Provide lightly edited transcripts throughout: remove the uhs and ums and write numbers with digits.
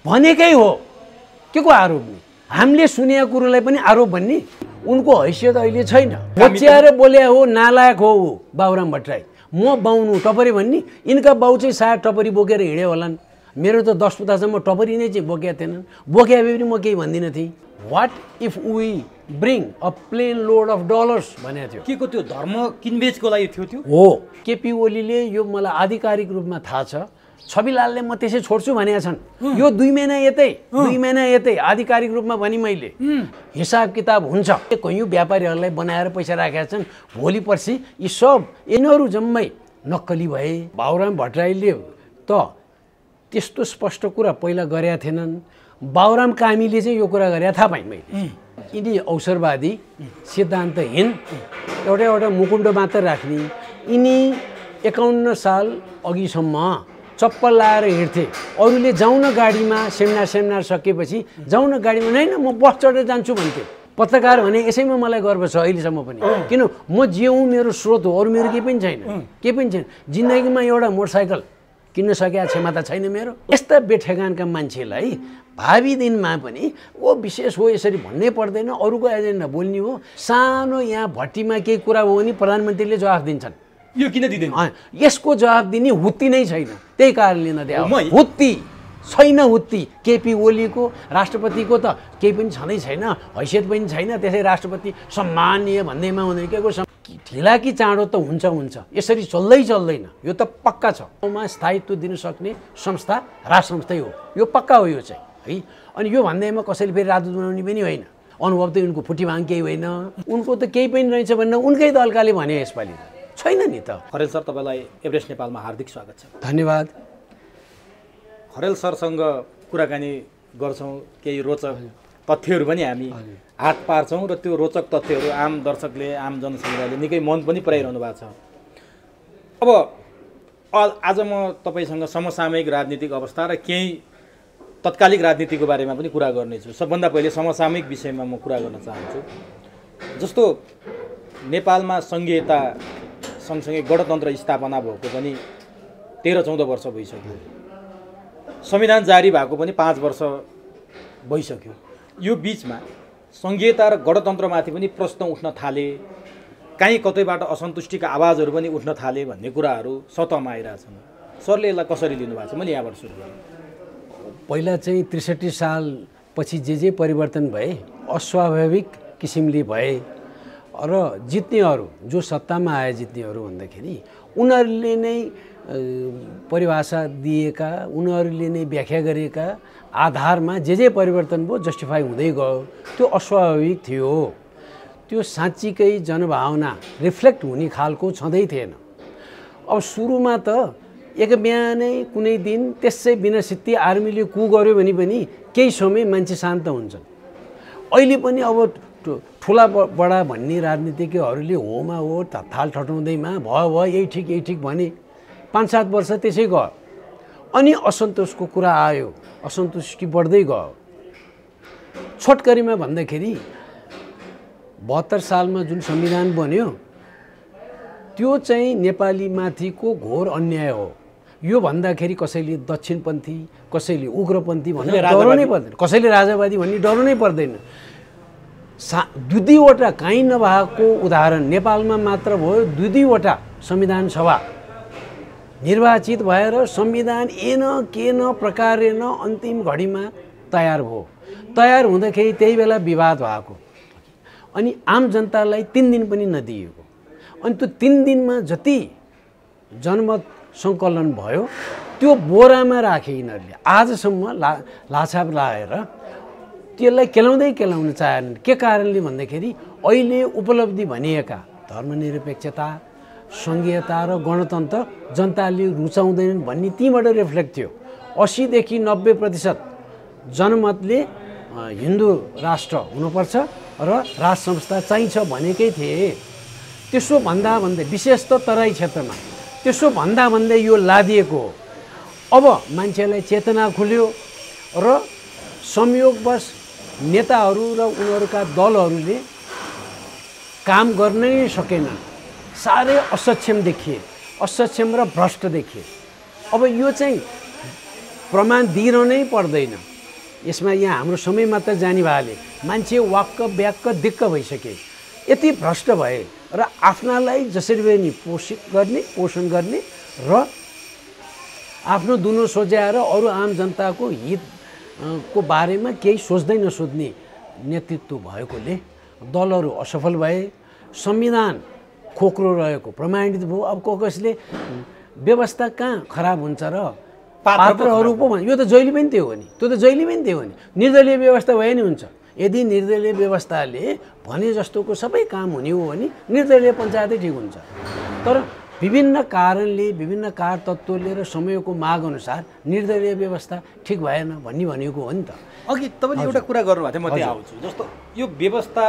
भनेकै हो के को आरोप नि हामीले सुनेको कुरोलाई पनि आरोप भन्ने उनको हैसियत अहिले छैन बच्याएर बोले हो नालायक हो बाबुराम भट्टराई म बाउनु टपरी भन्ने यिनका बाउ चाहिँ सायद टपरी बोकेर हिँड्यो होलान् मेरो त 10 पुतासम्म टपरी नै चाहिँ बोकेका थिएनन् बोके भए पनि म केही भन्दिनँ थिएँ what if we bring a plane load of dollars भनेको थियो के को त्यो धर्म किनबेचको लागि थियो त्यो हो केपी ओलीले यो मलाई आधिकारिक रूपमा थाहा छ छविलालले म त्यसै छोड्छु भनेका छन् यो 2 महिना यतै आधिकारिक रूपमा भनी मैले हिसाब किताब हुन्छ कयौं व्यापारीहरूलाई बनाएर पैसा राखेका छन् भोलि पर्सि यी सब यिनीहरू जम्मै नक्कली भए बाबुराम भट्टराईले त त्यस्तो स्पष्ट कुरा पहिला गरेका थिएनन् बाबुराम कामीले चाहिँ यो कुरा गरे थाहा पाएँ मैले यिनी अवसरवादी सिद्धान्तहीन एउटा मुकुण्ड मात्र राख्ने यिनी 51 साल अघिसम्म चप्पल लाएर हिँड्थे अरूले जाउन गाडीमा सेमिनार सकेपछि जाउन गाडीमा हैन म बस चढेर जान्छु भन्थे पत्रकार भने यसैमा मलाई गर्व छ अहिलेसम्म पनि किन म जिउ मेरो स्रोत हो अरू मेरो केही पनि छैन जिन्दगीमा एउटा मोटरसाइकल किन्न सकेको क्षमता छैन मेरो यस्ता बेठेगानका मान्छेलाई भावी दिनमा पनि ओ विशेष हो यसरी भन्नै पर्दैन अरूको एजेन्डा बोल्ने हो सानो यहाँ भट्टीमा केही कुरा हो भने प्रधानमन्त्रीले जवाफ दिन्छन् यो किन दिदैन यसको जवाफ दिने हुत्ती नै छैन त्यही कारणले नदिए हुत्ती छैन हुत्ती केपी ओलीको राष्ट्रपतिको त केही पनि छँदै छैन हैसियत पनि छैन त्यसै राष्ट्रपति सम्माननीय भन्दैमा हुँदैन के को ढिला कि चाँडो त हुन्छ यसरी चल्दैन यो त पक्का छ मा स्थायित्व दिन सक्ने संस्था राज संस्थै हो यो पक्का हो यो चाहिँ है अनि यो भन्दैमा कसैले फेरि राजदूत बनाउने पनि होइन अनुभव त उनको फुटीभाङ केही होइन उनको त केही पनि रहेछ भनेर उनकै दलकाले भने यसपालि छैन नि त खरेल सर तपाईलाई एभरेस्ट नेपालमा हार्दिक स्वागत छ धन्यवाद खरेल सरसँग कुराकानी गर्छौं केही रोचक तथ्यहरू पनि हामी हात पार्छौं र त्यो रोचक तथ्यहरू आम दर्शकले आम जनसमुदायले निकै मन पनि पराइरहनु भएको छ अब आज म तपाईसँग समसामयिक राजनीतिक अवस्था र केही तत्कालिक राजनीतिको बारेमा पनि कुरा गर्नेछु सबभन्दा पहिले समसामयिक विषयमा म कुरा गर्न चाहन्छु जस्तो नेपालमा संघीयता सँगसँगै गणतन्त्र स्थापना भएको पनि 13-14 वर्ष भइसक्यो संविधान जारी भएको पनि 5 वर्ष भइसक्यो यो बीचमा संघीयता र गणतन्त्रमाथि पनि प्रश्न उठ्न थाले कहीँ कतैबाट असन्तुष्टिका आवाजहरू पनि उठ्न थाले भन्ने कुराहरू सतहमा आइरहेछन् सरले यसलाई कसरी लिनुभएको छ मैले यहाँबाट सुरु गरेँ पहिला चाहिँ 63 साल पछि जे परिवर्तन भए अस्वाभाविक किसिमले भए र जित्नेहरू जो सत्तामा आए जित्नेहरू भन्दाखेरि उनीहरूले नै परिभाषा दिएका उनीहरूले नै व्याख्या गरेका आधारमा जे परिवर्तन भयो जस्टिफाई हुँदै गयो त्यो अस्वाभाविक थियो त्यो साँच्चीकै जनभावना रिफ्लेक्ट हुने खालको छँदै थिएन अब सुरुमा त एक बिहानै कुनै दिन त्यसै बिना सित्ती आर्मीले कु गर्यो भने पनि केही समय मान्छे शान्त हुन्छन् अहिले पनि अब ठुला बडा भन्ने राजनीतिज्ञहरूले होमा हो थाल ठटाउँदैमा भयो यही ठिक भने 5-7 वर्ष त्यसै गयो अनि असन्तोषको कुरा आयो असन्तुष्टि बढ्दै गयो छोटकरीमा भन्दाखेरि 72 सालमा जुन संविधान बन्यो त्यो चाहिँ नेपाली माथिको घोर अन्याय हो यो भन्दाखेरि कसैले दक्षिणपन्थी कसैले उग्रपन्थी भन्ने डराउनै पर्दैन कसैले राजावादी भन्ने डराउनै पर्दैन 2-2वटा काहीँ नभएको उदाहरण नेपालमा मात्र भयो 2-2वटा संविधान सभा निर्वाचित भएर संविधान केन प्रकारेण अन्तिम घडीमा तयार भयो तयार हुँदाखेरि त्यही बेला विवाद भएको अनि आम जनतालाई 3 दिन पनि नदिएको अनि त्यो 3 दिनमा जति जनमत सङ्कलन भयो त्यो बोरामा राखे यिनीहरूले आजसम्म लाछाप लाएर त्यसलाई केलाउन चाहेनन् के कारणले भन्दाखेरि अहिले उपलब्धि भनिएका धर्मनिरपेक्षता संघीयता र गणतन्त्र जनताले रुचाउँदैनन् भन्ने तीबाट रिफ्लेक्ट थियो 80 देखि 90% जनमतले हिन्दू राष्ट्र हुनुपर्छ र राज संस्था चाहिन्छ भनेकै थिए त्यसो भन्दा विशेष त तराई क्षेत्रमा त्यसो भन्दा यो लादिएको हो अब मान्छेलाई चेतना खुल्यो र संयोगवश नेताहरू र उनीहरूका दलहरूले काम गर्नै सकेनन् साह्रै असक्षम देखिए असक्षम र भ्रष्ट देखिए अब यो चाहिँ प्रमाण दिन नै पर्दैन यसमा यहाँ हाम्रो समय मात्र जाने भएले मान्छे वाक्क ब्याक्क दिक्क भइसके, यति भ्रष्ट भए र आफ्नालाई जसरी भए नि पोषण गर्ने र आफ्नो दुनो सोझ्याएर अरू आम जनताको हितको बारेमा केही सोच्दै नसोच्ने नेतृत्व भएकोले दलहरू असफल भए, संविधान खोक्रो रहेको प्रमाणित भयो। अब कसले व्यवस्था कहाँ खराब हुन्छ र पात्रहरू पो भन्छ, यो त जहिले पनि त्यो हो नि, त्यो त जहिले पनि त्यो हो नि। निर्दलीय व्यवस्था भए नि हुन्छ। यदि निर्दलीय व्यवस्थाले भने जस्तोको सबै काम हुने हो भने निर्दलीय पञ्चायतै ठिक हुन्छ। तर विभिन्न कारणले, विभिन्न कारतत्त्वले र समयको माग अनुसार निर्दलीय व्यवस्था ठिक भएन भन्ने भनेको हो नि त। अघि तपाईँले एउटा कुरा गर्नुभएको थियो, म त्यहाँ आउँछु। जस्तो यो व्यवस्था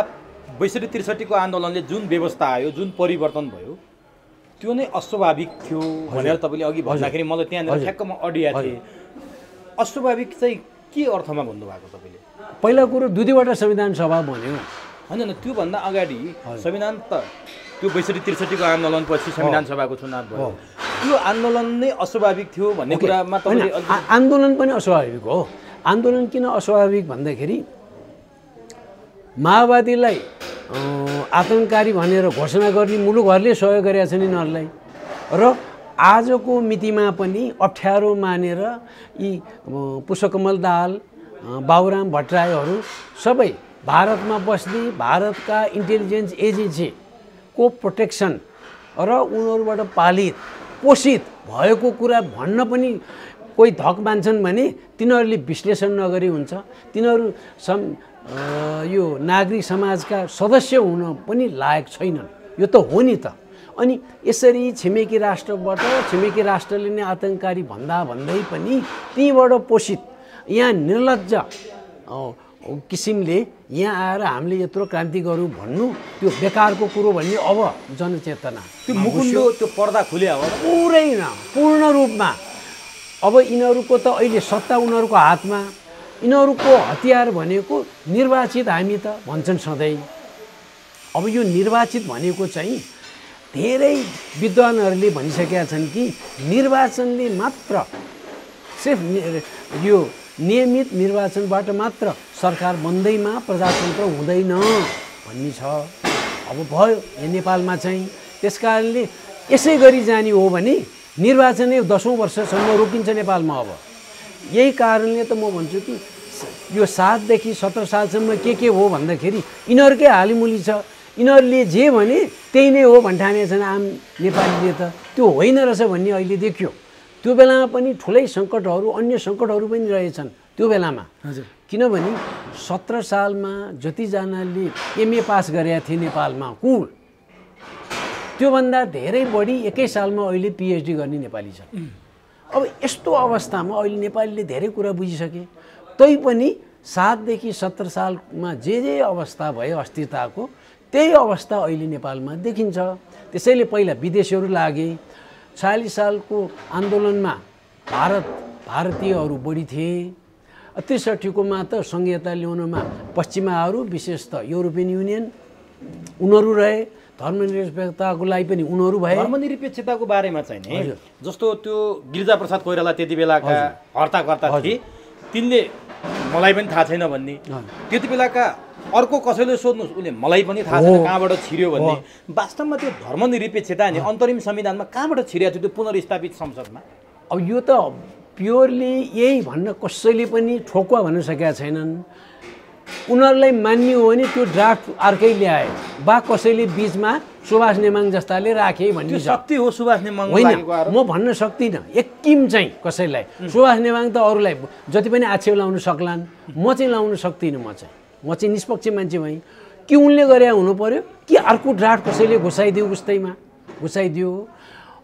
62-63 को आन्दोलनले जुन व्यवस्था आयो, जुन परिवर्तन भयो, त्यो नै अस्वाभाविक थियो भनेर तपाईँले अघि भन्दाखेरि मलाई त्यहाँनिर ठ्याक्क म अडिया थिएँ। अस्वाभाविक चाहिँ के अर्थमा भन्नुभएको तपाईँले? पहिला कुरो 2वटा संविधान सभा बन्यो होइन, त्योभन्दा अगाडि संविधान त त्यो 62-63 को आन्दोलनपछि संविधान सभाको चुनाव भयो, त्यो आन्दोलन नै अस्वाभाविक थियो भन्ने कुरामा तपाईँले आन्दोलन पनि अस्वाभाविक हो। आन्दोलन किन अस्वाभाविक भन्दाखेरि माओवादीलाई आतङ्ककारी भनेर घोषणा गर्ने मुलुकहरूले सहयोग गरेका छन् यिनीहरूलाई र आजको मितिमा पनि अप्ठ्यारो मानेर यी पुष्पकमल दाहाल, बाबुराम भट्टराईहरू सबै भारतमा बस्ने भारतका इन्टेलिजेन्स एजेन्सीको प्रोटेक्सन र उनीहरूबाट पालित पोषित भएको कुरा भन्न पनि कोही धक मान्छन् भने तिनीहरूले विश्लेषण नगरी हुन्छ। तिनीहरू यो नागरिक समाजका सदस्य हुन पनि लायक छैनन्। यो त हो नि त। अनि यसरी छिमेकी राष्ट्रबाट छिमेकी राष्ट्रले नै आतङ्ककारी भन्दै पनि तीबाट पोषित यहाँ निर्लज्ज किसिमले यहाँ आएर हामीले यत्रो क्रान्ति गरौँ भन्नु त्यो बेकारको कुरो भन्ने अब जनचेतना त्यो मुकुन्डो त्यो पर्दा खुल्या हो पुरै न पूर्ण रूपमा। अब यिनीहरूको त अहिले सत्ता उनीहरूको हातमा, यिनीहरूको हतियार भनेको निर्वाचित हामी त भन्छन् सधैँ। अब यो निर्वाचित भनेको चाहिँ धेरै विद्वानहरूले भनिसकेका छन् कि निर्वाचनले मात्र सिर्फ यो नियमित निर्वाचनबाट मात्र सरकार बन्दैमा प्रजातन्त्र हुँदैन भन्ने छ। अब भयो यो नेपालमा चाहिँ। त्यसकारणले यसै गरी जाने हो भने निर्वाचनै 10औं वर्षसम्म रोकिन्छ नेपालमा। अब यही कारणले त म भन्छु कि यो 7 देखि 17 सालसम्म के हो भन्दाखेरि यिनीहरूकै हालिमुली छ। यिनीहरूले जे भने त्यही नै हो भन्ठानेछन् आम नेपालीले त। त्यो होइन रहेछ भन्ने अहिले देखियो। त्यो बेलामा पनि ठुलै सङ्कटहरू, अन्य सङ्कटहरू पनि रहेछन् त्यो बेलामा। हजुर, किनभने 17 सालमा जतिजनाले MA पास गरेका थिए नेपालमा कुल, त्योभन्दा धेरै बढी 1 सालमा अहिले PhD गर्ने नेपाली छ। अब यस्तो अवस्थामा अहिले नेपालीले धेरै कुरा बुझिसके, तैपनि 7 देखि 17 सालमा जे अवस्था भयो अस्थिरताको, त्यही अवस्था अहिले नेपालमा देखिन्छ। त्यसैले पहिला विदेशीहरू लागे। 46 सालको आन्दोलनमा भारतीयहरू बढी थिए। 63 कोमा त संघीयता ल्याउनमा पश्चिमाहरू विशेष त युरोपियन युनियन उनीहरू रहे। धर्मनिरपेक्षताको लागि पनि उनीहरू भए। धर्मनिरपेक्षताको बारेमा चाहिँ नि जस्तो त्यो गिरिजाप्रसाद कोइराला त्यति बेलाका हर्ताकर्ता थिए, तिनले मलाई पनि थाहा छैन भन्ने, त्यति बेलाका अर्को कसैले सोध्नुहोस् उसले मलाई पनि थाहा छैन कहाँबाट छिर्यो भन्ने। वास्तवमा त्यो धर्मनिरपेक्षता नि अन्तरिम संविधानमा कहाँबाट छिर्या थियो त्यो पुनर्स्थापित संसदमा? अब यो त प्योरली यही भन्न कसैले पनि ठोकुवा भन्न सकेका छैनन्। उनीहरूलाई मान्ने हो भने त्यो ड्राफ्ट अर्कै ल्याए बा कसैले बिचमा सुभाष नेमाङ जस्ताले राखे भन्ने शक्ति हो। सुभाष नेमाङ होइन, म भन्न सक्दिनँ एकिम चाहिँ कसैलाई। सुभाष नेमाङ त अरूलाई जति पनि आक्षेप लाउन सक्लान्, म चाहिँ लाउन सक्दिनँ। म चाहिँ निष्पक्ष मान्छे भएँ कि उनले गरे हुनु पर्यो कि अर्को ड्राफ्ट कसैले घुसाइदियो, उस्तैमा घुसाइदियो।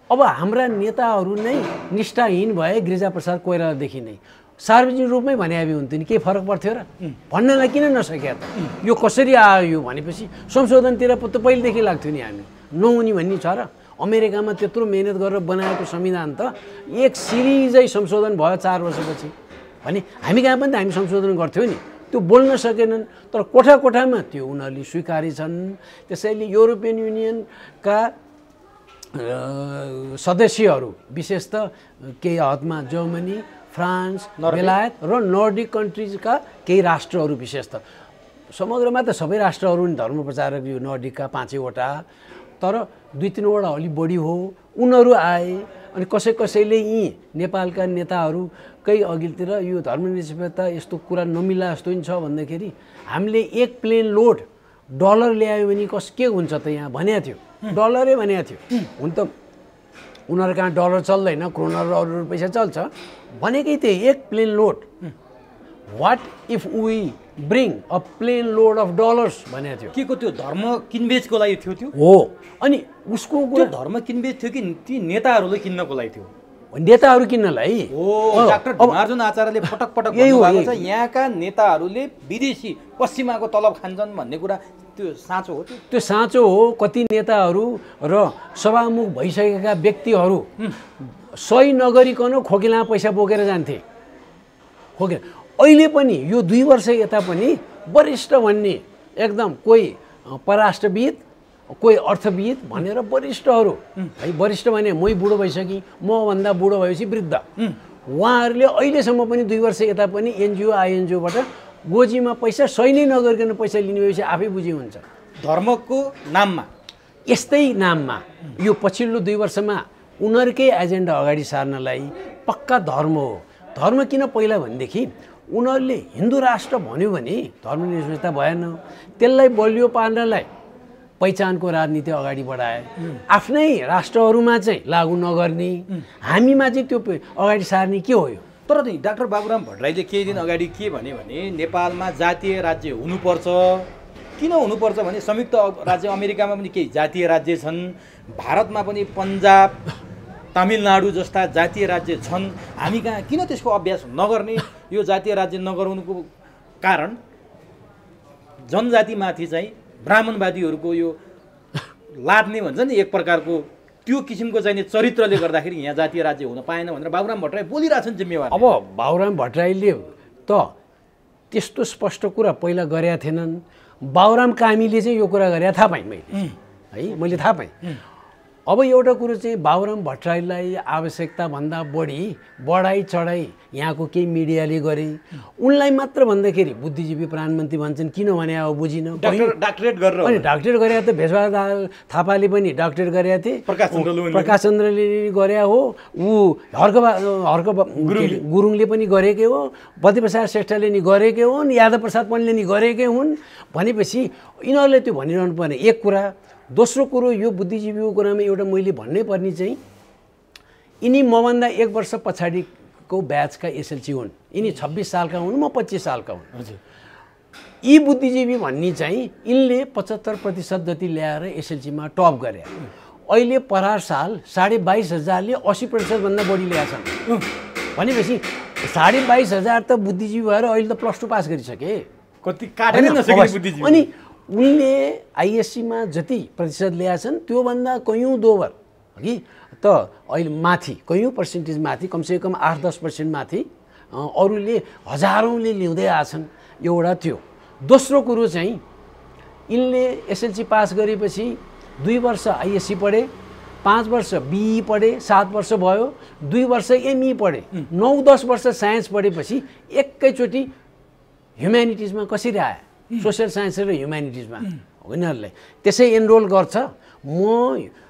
अब हाम्रा नेताहरू नै निष्ठाहीन भए गिरिजाप्रसाद कोइरालादेखि नै सार्वजनिक रूपमै भने हुन्थ्यो नि, केही फरक पर्थ्यो र? भन्नलाई किन नसक्या त? यो कसरी आयो भनेपछि संशोधनतिर त पहिलेदेखि लाग्थ्यो नि हामी, नहुने भन्ने छ र? अमेरिकामा त्यत्रो मेहनत गरेर बनाएको संविधान त एक सिरिजै संशोधन भयो 4 वर्षपछि भने हामी कहाँ पनि त हामी संशोधन गर्थ्यौँ नि। त्यो बोल्न सकेनन्, तर कोठा कोठामा त्यो उनीहरूले स्वीकारेछन्। त्यसैले युरोपियन युनियनका सदस्यहरू विशेष त केही हदमा जर्मनी, फ्रान्स, बेलायत र नर्डिक कन्ट्रिजका केही राष्ट्रहरू विशेष त समग्रमा त सबै राष्ट्रहरू नि धर्म प्रचारक यो नर्डिकका 5वटा तर 2-3वटा अलिक बढी हो उनीहरू आए अनि कसैले यी नेपालका नेताहरूकै अघिल्तिर यो धर्मनिरपेक्षता यस्तो कुरा नमिला जस्तो नि छ भन्दाखेरि हामीले एक प्लेन लोड डलर ल्यायो भने के हुन्छ त यहाँ भनेको थियो डलरै भनेको थियो हुन त उनीहरू कहाँ डलर चल्दैन क्रोनर र अरू पैसा चल्छ भनेकै थियो एक plane load what if we bring a plane load of dollars भनेको थियो के को त्यो धर्म किनबेचको लागि थियो त्यो हो अनि उसको त्यो धर्म किनबेच थियो कि ती नेताहरूले किन्नको लागि थियो नेताहरू किन्नलाई हो डाक्टर ढिमार्जुन आचार्यले पटक पटक भन्नुभएको छ यहाँका नेताहरूले विदेशी पश्चिमाको तलब खान्छन् भन्ने कुरा त्यो साँचो हो त्यो साँचो हो कति नेताहरू र सभामुख भइसकेका व्यक्तिहरू सही नगरिकन खोकिला पैसा बोकेर जान्थे खोके अहिले पनि यो 2 वर्ष यता पनि वरिष्ठ भन्ने एकदम कोही परराष्ट्रविद कोही अर्थविद भनेर वरिष्ठहरू है वरिष्ठ भने मै बुढो भइसकेँ मभन्दा बुढो भएपछि वृद्ध उहाँहरूले अहिलेसम्म पनि 2 वर्ष यता पनि एनजिओ आइएनजिओबाट गोजीमा पैसा सही नै नगरिकन पैसा लिने भएपछि आफै बुझी हुन्छ धर्मको नाममा यस्तै नाममा यो पछिल्लो 2 वर्षमा उनीहरूकै एजेन्डा अगाडि सार्नलाई पक्का धर्म हो धर्म किन पहिला भनेदेखि उनीहरूले हिन्दू राष्ट्र भन्यो भने धर्मनिरपेक्षता भएन त्यसलाई बलियो पार्नलाई पहिचानको राजनीति अगाडि बढाए आफ्नै राष्ट्रहरूमा चाहिँ लागू नगर्ने हामीमा चाहिँ त्यो अगाडि सार्ने के हो यो तर डाक्टर बाबुराम भट्टराईले केही दिन अगाडि के भने नेपालमा जातीय राज्य हुनुपर्छ किन हुनुपर्छ भने संयुक्त राज्य अमेरिकामा पनि केही जातीय राज्य छन् भारतमा पनि पन्जाब तमिलनाडु जस्ता जातीय राज्य छन् हामी कहाँ किन त्यसको अभ्यास नगर्ने यो जातीय राज्य नगराउनुको कारण जनजातिमाथि चाहिँ ब्राह्मणवादीहरूको यो लाद्ने भन्छ नि एक प्रकारको त्यो किसिमको चाहिँ चरित्रले गर्दाखेरि यहाँ जातीय राज्य हुन पाएन भनेर बाबुराम भट्टराई बोलिरहेछन् जिम्मेवार अब बाबुराम भट्टराईले त त्यस्तो स्पष्ट कुरा पहिला गरेका थिएनन् बाबुराम कामीले चाहिँ यो कुरा गरे थाहा पाएँ मैले थाहा पाएँ अब एउटा कुरो चाहिँ बाबुराम भट्टराईलाई आवश्यकताभन्दा बढी बढाइ चढाइ यहाँको केही मिडियाले गरे उनलाई मात्र भन्दाखेरि बुद्धिजीवी प्रधानमन्त्री भन्छन् किन भने अब बुझिन डाक्टरेट गरेर अनि डाक्टरेट गरेका त भेषबहादुर थापाले पनि डाक्टरेट गरेका थिए प्रकाश चन्द्रले गरे हो ऊ हर्क गुरुङले पनि गरेकै हो बद्रीप्रसाद श्रेष्ठले नि गरेकै हुन् यादव प्रसाद पण्डितले नि गरेकै हुन् भनेपछि यिनीहरूले त्यो भनिरहनु पर्ने एक कुरा दोस्रो कुरो यो बुद्धिजीवीको कुरामा एउटा मैले भन्नै पर्ने चाहिँ यिनी मभन्दा 1 वर्ष पछाडिको ब्याचका एसएलसी हुन् यिनी 26 सालका हुन् म 25 सालका हुन् हजुर यी बुद्धिजीवी भन्ने चाहिँ यिनले 75% जति ल्याएर एसएलसीमा टप गरे अहिले परार साल 22,500ले 80% भन्दा बढी ल्याएका छन् भनेपछि 22,500 त बुद्धिजीवी भएर अहिले त +2 पास गरिसके कति काटेन नसके बुद्धिजीवी अनि उनले आइएससीमा जति प्रतिशत ल्याएछन् त्योभन्दा कयौँ दोबर कि त अहिले माथि कयौँ पर्सेन्टेज माथि कमसेकम 8-10% माथि अरूले हजारौँले ल्याउँदै आछन् एउटा त्यो दोस्रो कुरो चाहिँ यिनले एसएलसी पास गरेपछि 2 वर्ष आइएससी पढे 5 वर्ष बिई पढे 7 वर्ष भयो 2 वर्ष एमई पढे 9-10 वर्ष साइन्स पढेपछि एकैचोटि ह्युम्यानिटिजमा कसरी आए सोसियल साइन्स र ह्युम्यानिटिजमा उनीहरूलाई त्यसै एनरोल गर्छ म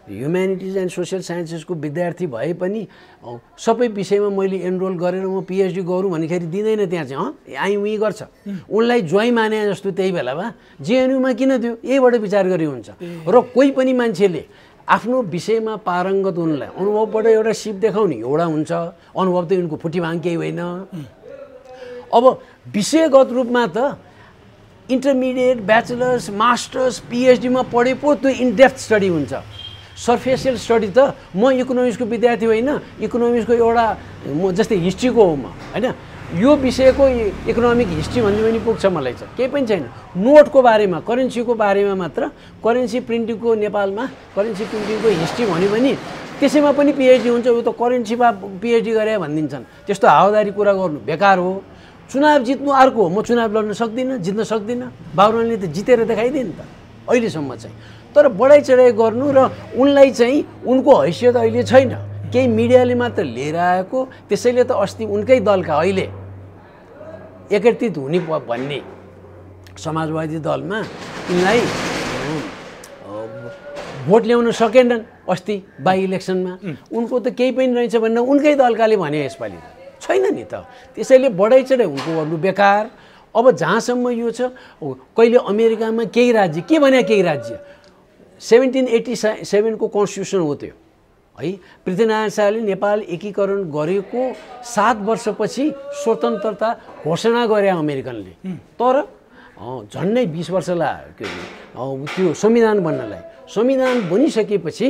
ह्युम्यानिटिज एन्ड सोसियल साइन्सेसको विद्यार्थी भए पनि सबै विषयमा मैले एनरोल गरेर म पिएचडी गरौँ भन्दाखेरि दिँदैन त्यहाँ चाहिँ आइ उही गर्छ उनलाई ज्वाइँ माने जस्तो त्यही बेलामा जेएनयुमा किन थियो यहीबाट विचार गरे हुन्छ र कोही पनि मान्छेले आफ्नो विषयमा पारङ्गत हुनुलाई अनुभवबाट एउटा सिप देखाउने एउटा हुन्छ अनुभव त उनको फुटीभाङ केही होइन अब विषयगत रूपमा त इन्टरमिडिएट ब्याचलर्स मास्टर्स पिएचडीमा पढे पो त्यो इनडेप्थ स्टडी हुन्छ सर्फेसियल स्टडी त म इकोनोमिक्सको विद्यार्थी होइन इकोनोमिक्सको एउटा म जस्तै हिस्ट्रीको हो म होइन यो विषयको इकोनोमिक हिस्ट्री भन्ने पनि पुग्छ मलाई चाहिँ केही पनि छैन नोटको बारेमा करेन्सीको बारेमा मात्र करेन्सी प्रिन्टिङको नेपालमा करेन्सी प्रिन्टिङको हिस्ट्री भन्यो भने त्यसैमा पनि पिएचडी हुन्छ यो त करेन्सीमा पिएचडी गरे भनिदिन्छन् त्यस्तो हावादारी कुरा गर्नु बेकार हो चुनाव जित्नु अर्को हो म चुनाव लड्न सक्दिनँ जित्न सक्दिनँ बाबुरामले त जितेर देखाइदिए नि त अहिलेसम्म चाहिँ तर बढाइ चढाइ गर्नु र उनलाई चाहिँ उनको हैसियत अहिले छैन केही मिडियाले मात्र लिएर आएको, त्यसैले त अस्ति उनकै दलका अहिले एकत्रित हुने भन्ने समाजवादी दलमा यिनलाई भोट ल्याउन सकेनन् अस्ति बाई इलेक्सनमा। उनको त केही पनि रहेछ भनेर उनकै दलकाले भने यसपालि छैन नि त। त्यसैले बढाइ चढाइ उनको गर्नु बेकार। अब जहाँसम्म यो छ, कहिले अमेरिकामा केही राज्य के भने, केही राज्य 1787 को कन्स्टिट्युसन हो त्यो है। पृथ्वीनारायण शाहले नेपाल एकीकरण गरेको 7 वर्षपछि स्वतन्त्रता घोषणा गरे अमेरिकनले, तर झन्डै 20 वर्ष लाग्यो त्यो संविधान बन्नलाई। संविधान बनिसकेपछि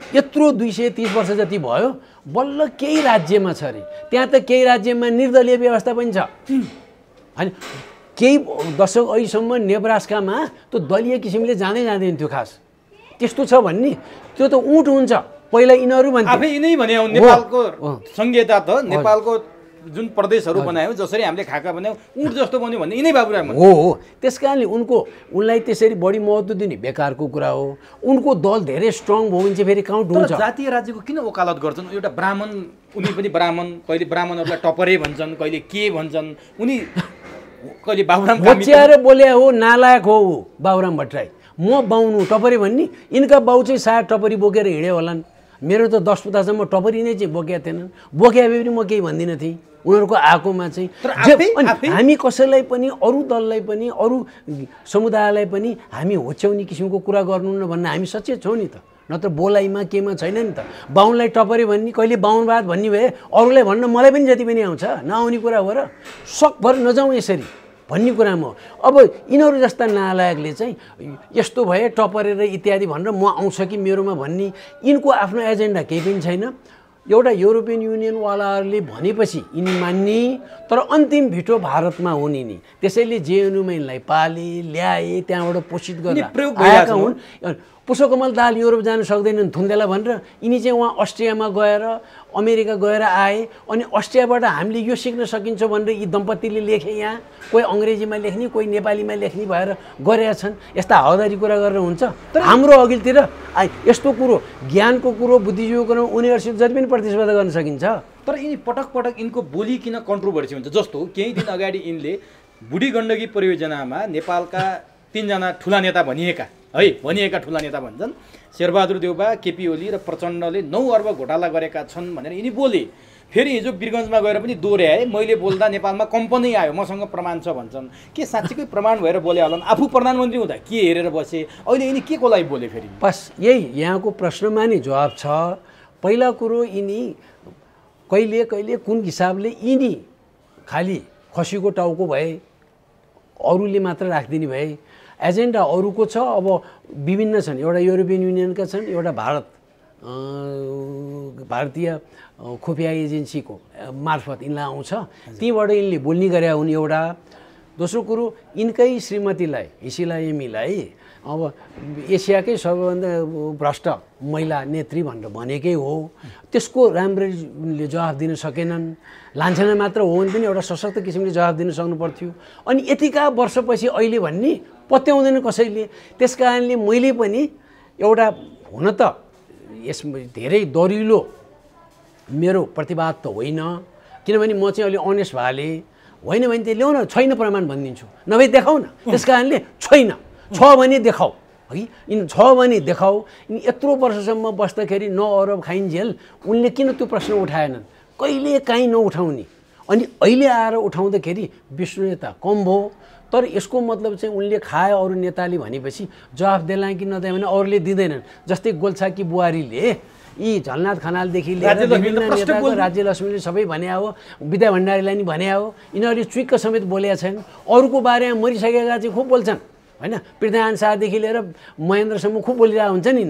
यत्रो 230 वर्ष जति भयो, बल्ल केही राज्यमा छ अरे। त्यहाँ त केही राज्यमा निर्दलीय व्यवस्था पनि छ होइन। केही दशक अहिलेसम्म नेब्रास्कामा त दलीय किसिमले जाँदैन थियो खास। त्यस्तो छ भन्ने त्यो त उँट हुन्छ। पहिला यिनीहरू भन्थे, आफै यिनै भने नेपालको संहिता त नेपालको जुन प्रदेशहरू बनायो, जसरी हामीले खाका बनायौँ, उँट जस्तो बन्यो भन्ने यिनै बाबुराम हो। त्यस कारणले उनलाई त्यसरी बढी महत्त्व दिने बेकारको कुरा हो। उनको दल धेरै स्ट्रङ भयो भने चाहिँ फेरि काउन्ट हुन्छ। जातीय राज्यको किन वकालत गर्छन्? एउटा ब्राह्मण, उनी पनि ब्राह्मण, कहिले ब्राह्मणहरूलाई टपरे भन्छन्, कहिले के भन्छन्। उनी कहिले बाबुराम बच्याएर बोले हो, नालायक हो बाबुराम भट्टराई। म बाउनु टपरी भन्ने, यिनका बाउ चाहिँ सायद टपरी बोकेर हिँड्यो होलान्। मेरो त 10 पुतासम्म टपरी नै चाहिँ बोकेका थिएनन्। बोके भए पनि म केही भन्दिनँ थिएँ उनीहरूको आएकोमा चाहिँ। हामी कसैलाई पनि, अरू दललाई पनि, अरू समुदायलाई पनि हामी होच्याउने किसिमको कुरा गर्नु न भन्न हामी सचेत छौँ नि त। नत्र बोलाइमा केमा छैन नि त। बाहुनलाई टपरी भन्ने, कहिले बाहुनवाद भन्ने भए अरूलाई भन्न मलाई पनि जति पनि आउँछ, नआउने कुरा हो र। सकभर नजाउँ यसरी भन्ने कुरामा हो। अब यिनीहरू जस्ता नालायकले चाहिँ यस्तो भए टपरेर इत्यादि भनेर म आउँछ कि मेरोमा भन्ने, यिनको आफ्नो एजेन्डा केही पनि छैन। एउटा युरोपियन युनियनवालाहरूले भनेपछि यिनी मान्ने, तर अन्तिम भिटो भारतमा हुने नि। त्यसैले जेएनयूमा यिनलाई पाले ल्याए, त्यहाँबाट पोषित गरेर आएका हुन्। पुष्पकमल दाहाल युरोप जान सक्दैनन् थुन्देला भनेर यिनी चाहिँ उहाँ अस्ट्रियामा गएर, अमेरिका गएर आए। अनि अस्ट्रियाबाट हामीले यो सिक्न सकिन्छ भनेर यी दम्पतिले लेखे। यहाँ कोही अङ्ग्रेजीमा लेख्ने, कोही नेपालीमा लेख्ने भएर गरेका छन्। यस्ता हावादारी कुरा गरेर हुन्छ? हाम्रो अघिल्तिर यस्तो कुरो, ज्ञानको कुरो, बुद्धिजीवीको कुरो उनीहरूसित जति पनि प्रतिस्पर्धा गर्न सकिन्छ। तर यिनी पटक पटक यिनको बोली किन कन्ट्रोभर्सी हुन्छ? जस्तो केही दिन अगाडि यिनले बुढी गण्डकी परियोजनामा नेपालका 3 जना ठुला नेता भनिएका ठुला नेता भन्छन्, शेरबहादुर देउबा, केपी ओली र प्रचण्डले 9 अर्ब घोटाला गरेका छन् भनेर यिनी बोले। फेरि हिजो वीरगन्जमा गएर पनि दोहोऱ्याए, मैले बोल्दा नेपालमा कम्पनी आयो, मसँग प्रमाण छ भन्छन्। के साँच्चीकै प्रमाण भएर बोले होलान्? आफू प्रधानमन्त्री हुँदा के हेरेर बसे, अहिले यिनी के को लागि बोले? फेरि बस यही यहाँको प्रश्नमा नि जवाब छ। पहिला कुरो, यिनी कहिले कहिले कुन हिसाबले यिनी खालि खसीको टाउको भए, अरूले मात्र राखिदिने भए। एजेन्डा अरूको छ। अब विभिन्न छन्, एउटा युरोपियन युनियनका छन्, एउटा भारतीय खुफिया एजेन्सीको मार्फत यिनलाई आउँछ, तीबाट यिनले बोल्ने गरे हुन् एउटा। दोस्रो कुरो, यिनकै श्रीमतीलाई, हिसिला एमीलाई अब एसियाकै सबैभन्दा भ्रष्ट महिला नेत्री भनेर भनेकै हो। त्यसको राम्ररी जवाफ दिन सकेनन्। लान्छना मात्र हो भने पनि एउटा सशक्त किसिमले जवाफ दिन सक्नु पर्थ्यो। अनि यतिका वर्षपछि अहिले भन्ने पत्याउँदैन कसैले। त्यस कारणले मैले पनि एउटा, हुन त यसमा धेरै दरिलो मेरो प्रतिवाद त होइन, किनभने म चाहिँ अहिले अनेस्ट भएँ। होइन भने चाहिँ ल्याउन, छैन प्रमाण भनिदिन्छु, नभए देखाउ न। त्यस कारणले छैन, छ भने देखाऊ है। यिन छ भने देखाऊ। यिनी यत्रो वर्षसम्म बस्दाखेरि 9 अरब खाइन्जेल उनले किन त्यो प्रश्न उठाएनन्? कहिले काहीँ नउठाउने। अनि अहिले आएर उठाउँदाखेरि विष्णुता कम भयो। तर यसको मतलब चाहिँ उनले खाए, अरू नेताले भनेपछि जवाफ देला कि नदिए भने अरूले दिँदैनन्। जस्तै गोल्छाकी बुहारीले यी झलनाथ खनालदेखि लिएर विभिन्न नेताको, राज्यलक्ष्मीले सबै भने हो, विद्या भण्डारीलाई नि भने हो, यिनीहरूले चुइक्क समेत बोलेका छैन। अरूको बारेमा मरिसकेका चाहिँ खुब बोल्छन् होइन। पृथ्वीनारायण शाहदेखि लिएर महेन्द्रसम्म खुब बोलिरहेको हुन्छ नि।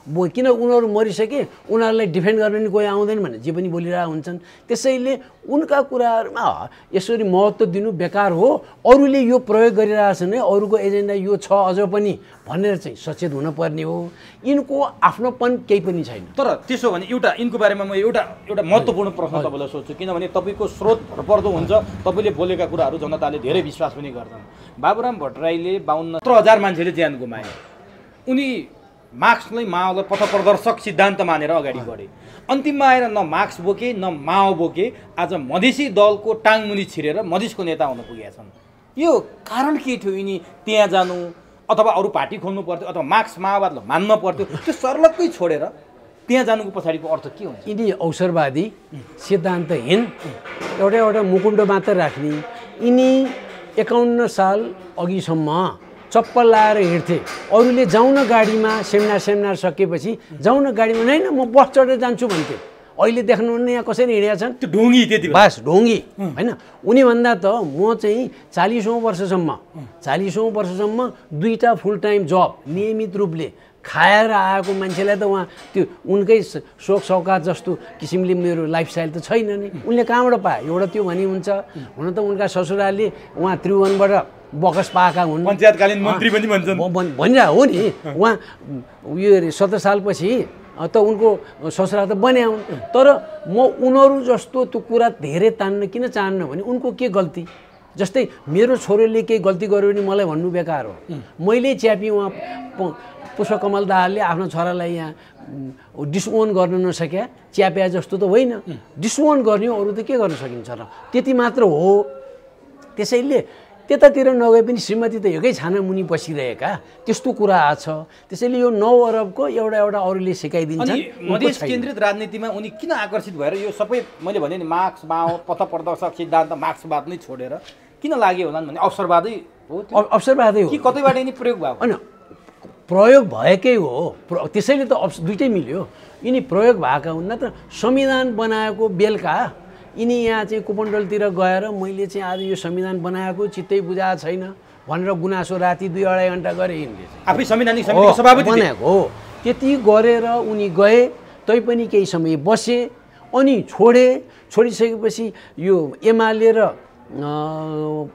किन उनीहरू मरिसके, उनीहरूलाई डिफेन्ड गर्न नि कोही आउँदैन भने जे पनि बोलिरहेको हुन्छन्। त्यसैले उनका कुराहरूमा यसरी महत्त्व दिनु बेकार हो। अरूले यो प्रयोग गरिरहेछन् है, अरूको एजेन्डा यो छ अझ पनि भनेर चाहिँ सचेत हुनुपर्ने हो। यिनको आफ्नोपन केही पनि छैन। तर त्यसो भने एउटा यिनको बारेमा म एउटा महत्त्वपूर्ण प्रश्न तपाईँलाई सोध्छु, किनभने तपाईँको स्रोत भरपर्दो हुन्छ, तपाईँले बोलेका कुराहरू जनताले धेरै विश्वास पनि गर्छन्। बाबुराम भट्टराईले 52,000 मान्छेले ज्यान गुमाए। उनी मार्क्सलाई माओलाई पथप्रदर्शक सिद्धान्त मानेर अगाडि बढे। अन्तिममा आएर न मार्क्स बोके न माओ बोके, आज मधेसी दलको टाङमुनि छिरेर मधेसको नेता हुन पुगेका छन्। यो कारण के थियो? यिनी त्यहाँ जानु अथवा अरू पार्टी खोल्नु पर्थ्यो अथवा मार्क्स माओवादलाई मान्न पर्थ्यो, त्यो सर्लक्कै छोडेर त्यहाँ जानुको पछाडिको अर्थ के हुन्छ? यिनी अवसरवादी सिद्धान्तहीन एउटा मुकुण्ड मात्र राख्ने। यिनी 51 साल अघिसम्म चप्पल लाएर हिँड्थे। अरूले जाउन गाडीमा सेमिनार सकेपछि जाउन गाडीमा होइन म बस चढेर जान्छु भन्थे। अहिले देख्नुहुन्न यहाँ कसरी हिँडेका छन्? त्यो ढोङ्गी त्यति बास ढोङ्गी होइन। उनीभन्दा त म चाहिँ 40औँ वर्षसम्म 2टा फुल टाइम जब नियमित रूपले खाएर आएको मान्छेलाई त उहाँ त्यो उनकै सोख सौकात जस्तो किसिमले मेरो लाइफस्टाइल त छैन नि। उनले कहाँबाट पाए? एउटा त्यो भनी हुन्छ। हुन त उनका ससुराले उहाँ त्रिभुवनबाट बकस पाएका हुन्, पञ्चायतकालीन मन्त्री पनि भन्छन् भनिरहेको हो नि। उहाँ उयो 17 सालपछि त उनको ससुरा त बन्या हुन्। तर म उनीहरू जस्तो त्यो कुरा धेरै तान्न किन चाहन्न भने उनको के गल्ती? जस्तै मेरो छोरोले केही गल्ती गर्यो भने मलाई भन्नु बेकार हो। मैले च्यापी उहाँ पुष्पकमल दाहालले आफ्नो छोरालाई यहाँ डिसओन गर्न नसक्या च्याप्या जस्तो त होइन। डिसओन गर्ने अरू त के गर्न सकिन्छ र? त्यति मात्र हो। त्यसैले त्यतातिर नगए पनि श्रीमती त एकै छाना मुनि बसिरहेका त्यस्तो कुरा आछ। त्यसैले यो 9 अरबको एउटा अरूले सिकाइदिन्छन्। मधेस केन्द्रित राजनीतिमा उनी किन आकर्षित भएर यो सबै मैले भने नि मार्क्स माओ पथप्रदर्शक सिद्धान्त मार्क्सवाद नै छोडेर किन लाग्यो होला भने अवसरवादै हो? अवसरवादै हो कि कतैबाट यिनी प्रयोग भएको? होइन, प्रयोग भएकै हो। त्यसैले त दुइटै मिल्यो। यिनी प्रयोग भएका हुन्। नत्र संविधान बनाएको बेलुका यिनी यहाँ चाहिँ कुपण्डलतिर गएर मैले चाहिँ आज यो संविधान बनाएको चित्तै बुझाएको छैन भनेर गुनासो राति 2-2.5 घन्टा गरे। यिनले आफै संवैधानिक समितिको सभापति बनाएको हो। त्यति गरेर उनी गए, तैपनि केही समय बसे अनि छोडिसकेपछि यो एमाले र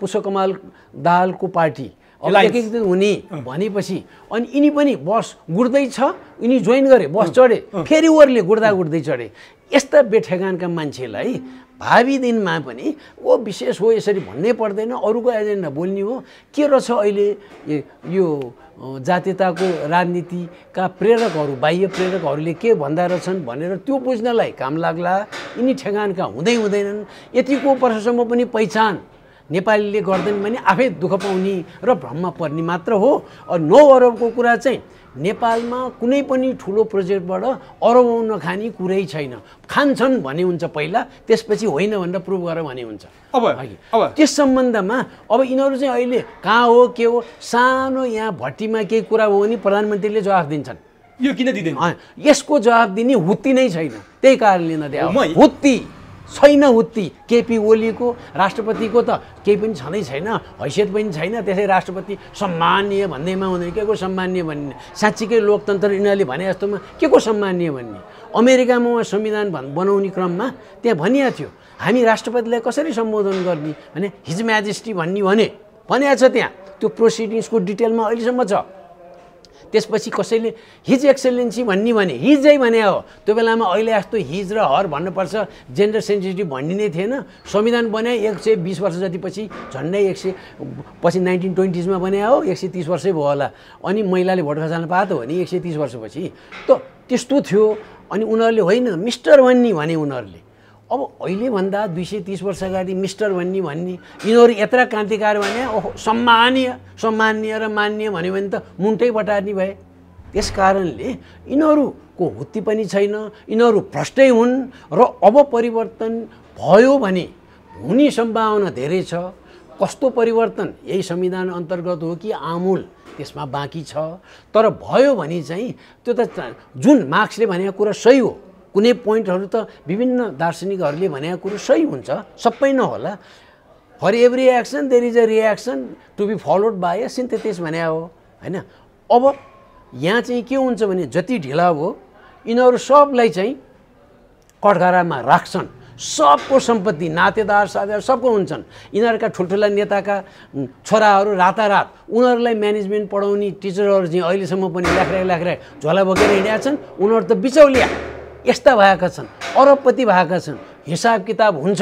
पुष्पकमल दाहालको पार्टी एक हुने भनेपछि अनि यिनी पनि बस गुड्दैछ, यिनी जोइन गरे, बस चढे, फेरि ओरले गुड्दै चढे। यस्ता बेठेगानका मान्छेलाई भावी दिनमा पनि ओ विशेष हो यसरी भन्नै पर्दैन। अरूको एजेन्डा बोल्ने हो। के रहेछ अहिले यो जातीयताको राजनीतिका प्रेरकहरू, बाह्य प्रेरकहरूले के भन्दा रहेछन् भनेर त्यो बुझ्नलाई काम लाग्ला। यिनी ठेगानका हुँदैनन्। यतिको वर्षसम्म पनि पहिचान नेपालीले गर्दैन भने आफै दुःख पाउने र भ्रममा पर्ने मात्र हो। 9 अरबको कुरा चाहिँ नेपालमा कुनै पनि ठुलो प्रोजेक्टबाट अरबौँ नखाने कुरै छैन। खान्छन् भने हुन्छ पहिला, त्यसपछि होइन भनेर प्रुभ गरेर भने हुन्छ। अब त्यस सम्बन्धमा अब यिनीहरू चाहिँ अहिले कहाँ हो के हो? सानो यहाँ भट्टीमा केही कुरा हो भने प्रधानमन्त्रीले जवाफ दिन्छन्। यो किन दिँदैन? यसको जवाफ दिने हुत्ती नै छैन। त्यही कारणले नदिया हुत्ती छैन। हुत्ती केपी ओलीको राष्ट्रपतिको त केही पनि छँदै छैन, हैसियत पनि छैन। त्यसै राष्ट्रपति सम्मानीय भन्दैमा हुँदैन। के को सम्मानीय भन्ने? साँच्चीकै लोकतन्त्र यिनीहरूले भने जस्तोमा के को सम्मानीय भन्ने? अमेरिकामा उहाँ संविधान बनाउने क्रममा त्यहाँ भनिएको थियो हामी राष्ट्रपतिलाई कसरी सम्बोधन गर्ने भने हिज म्याजेस्टी भन्ने भनेको छ त्यहाँ। त्यो प्रोसिडिङ्सको डिटेलमा अहिलेसम्म छ। त्यसपछि कसैले हिज एक्सेलेन्सी भन्ने भने हिजै भने हो। त्यो बेलामा अहिले जस्तो हिज र हर भन्नुपर्छ जेन्डर सेन्सिटिभ भन्ने नै थिएन। संविधान बनाए 120 वर्ष जति पछि, झन्डै 100 पछि 1920s मा बनाए हो। 130 वर्षै भयो होला। अनि महिलाले भोट खसाल्न पाएको त हो नि 130 वर्षपछि त त्यस्तो थियो। अनि उनीहरूले होइन मिस्टर भन्ने भने उनीहरूले। अब अहिलेभन्दा 230 वर्ष अगाडि मिस्टर भन्ने यिनीहरू यत्र क्रान्तिकारी भने ओहो सम्मानीय र मान्य भन्यो भने त मुन्टै बटार्ने भए। त्यस कारणले यिनीहरूको हुत्ती पनि छैन। यिनीहरू भ्रष्टै हुन् र अब परिवर्तन भयो भने हुने सम्भावना धेरै छ। कस्तो परिवर्तन? यही संविधान अन्तर्गत हो कि आमूल त्यसमा बाँकी छ। तर भयो भने चाहिँ त्यो त जुन मार्क्सले भनेको कुरा सही हो। कुनै पोइन्टहरू त विभिन्न दार्शनिकहरूले भनेको कुरो सही हुन्छ, सबै नहोला। For every action there is a reaction to be followed by a synthesis भने हो होइन। अब यहाँ चाहिँ के हुन्छ भने जति ढिला भयो यिनीहरू सबलाई चाहिँ कठघरामा राख्छन्। सबको सम्पत्ति नातेदार साथीहरू सबको हुन्छन्। यिनीहरूका ठुल्ठुला नेताका छोराहरू रातारात उनीहरूलाई म्यानेजमेन्ट पढाउने टिचरहरू चाहिँ अहिलेसम्म पनि ल्याख्रै झोला बोकेर हिँडेका छन्। उनीहरू त बिचौलिया यस्ता भएका छन्, अरबपति भएका छन्। हिसाब किताब हुन्छ।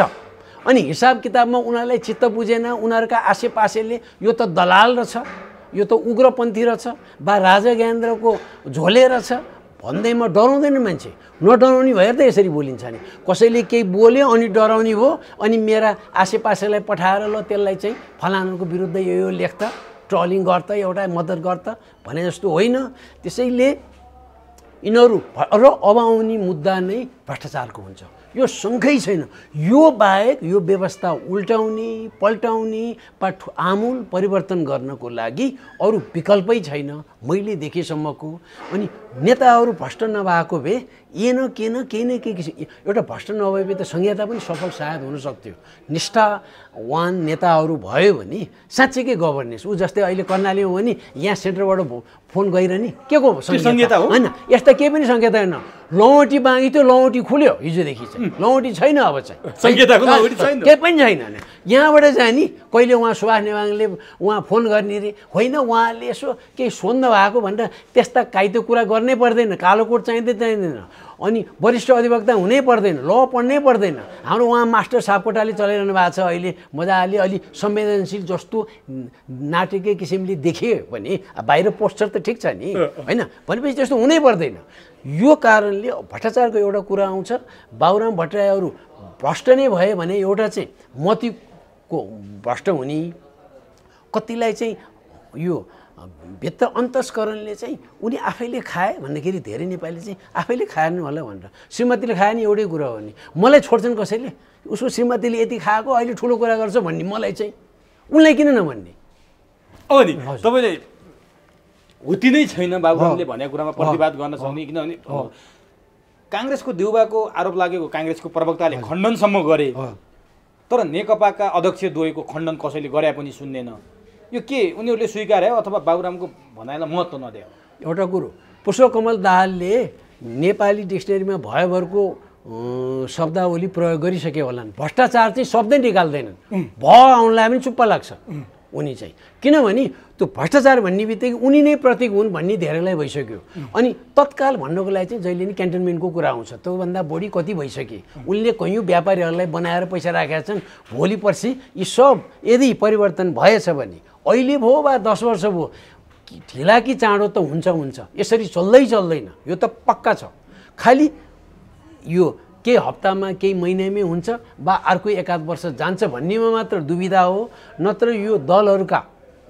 अनि हिसाब किताबमा उनीहरूलाई चित्त बुझेन। उनीहरूका आसेपासेले यो त दलाल रहेछ यो त उग्रपन्थी रहेछ बा राजा ज्ञानेन्द्रको झोले रहेछ भन्दैमा डराउँदैन मान्छे। नडराउने भएर त यसरी बोलिन्छ नि। कसैले केही बोल्यो अनि डराउने भयो अनि मेरा आसेपासेलाई पठाएर ल त्यसलाई चाहिँ फलानाको विरुद्ध यो लेख त, ट्रलिङ गर त, एउटा मद्दत गर त भने जस्तो होइन। त्यसैले यिनीहरू र अब आउने मुद्दा नै भ्रष्टाचारको हुन्छ। यो सँगै छैन। यो बाहेक यो व्यवस्था उल्टाउने पल्टाउने आमूल परिवर्तन गर्नको लागि अरू विकल्पै छैन मैले देखेसम्मको। अनि नेताहरू भ्रष्ट नभएको भए केही न केही एउटा भ्रष्ट नभए त संहिता पनि सफल सायद हुन सक्थ्यो। निष्ठावान नेताहरू भयो भने साँच्चैकै गभर्नेन्स ऊ जस्तै अहिले कर्णाली हो भने यहाँ सेन्टरबाट फोन गइरहने के को संहिता हो होइन। यस्ता केही पनि संहिता होइन। लौटी बाँकी थियो, लौटी खुल्यो हिजोदेखि चाहिँ, लौटी छैन अब चाहिँ संहिताको लौटी छैन, केही पनि छैन। यहाँबाट जाने कहिले उहाँ सुभाष नेवाङले उहाँ फोन गर्ने रे होइन, उहाँले यसो केही सोध्नु भएको भनेर त्यस्ता काइतो कुरा गर्नै पर्दैन। कालो कोट चाहिँदैन अनि वरिष्ठ अधिवक्ता हुनै पर्दैन, ल पढ्नै पर्दैन। हाम्रो उहाँ मास्टर सापकोटाले चलाइरहनु भएको छ अहिले मजाले, अलि संवेदनशील जस्तो नाटकीय किसिमले देखियो भने बाहिर पोस्टर त ठिक छ नि होइन, भनेपछि त्यस्तो हुनै पर्दैन। यो कारणले भ्रष्टाचारको एउटा कुरा आउँछ। बाबुराम भट्टराईहरू भ्रष्ट नै भए भने एउटा चाहिँ मतिको भ्रष्ट हुने, कतिलाई चाहिँ यो भित्र अन्तस्करणले चाहिँ उनी आफैले खाए भन्दाखेरि धेरै नेपाली चाहिँ आफैले खाएन होला भनेर। श्रीमतीले खाए नि एउटै कुरा हो नि, मलाई छोड्छन् कसैले, उसको श्रीमतीले यति खाएको अहिले ठुलो कुरा गर्छ भन्ने, मलाई चाहिँ उनलाई किन नभन्ने। हो नि तपाईँले हुति नै छैन बाबुरामले भनेको कुरामा प्रतिवाद गर्न सक्ने, किनभने काङ्ग्रेसको देउबाको आरोप लागेको काङ्ग्रेसको प्रवक्ताले खण्डनसम्म गरे, तर नेकपाका अध्यक्ष द्वयको खण्डन कसैले गरे पनि सुन्दैन। यो के उनीहरूले स्वीकारे अथवा बाबुरामको भनाइलाई महत्त्व नदियो? एउटा कुरो, पुष्पकमल दाहालले नेपाली डिक्सनेरीमा भयभरको शब्दावली प्रयोग गरिसके होलान्। भ्रष्टाचार चाहिँ शब्दै निकाल्दैनन्, आउनलाई पनि चुप्प लाग्छ उनी चाहिँ। किनभने त्यो भ्रष्टाचार भन्ने बित्तिकै उनी नै प्रतीक हुन् भन्ने धेरैलाई भइसक्यो। अनि तत्काल भन्नको लागि चाहिँ जहिले नि क्यान्टनमेन्टको कुरा आउँछ। त्योभन्दा बढी कति भइसके, उनले कैयौँ व्यापारीहरूलाई बनाएर पैसा राखेका छन्। भोलि पर्सि यी सब यदि परिवर्तन भएछ भने, अहिले भयो वा 10 वर्ष भयो, ढिला कि चाँडो त हुन्छ। यसरी चल्दैन, यो त पक्का छ। खालि यो केही हप्तामा केही महिनामै हुन्छ वा अर्को एकाध वर्ष जान्छ भन्नेमा मात्र दुविधा हो। नत्र यो दलहरूका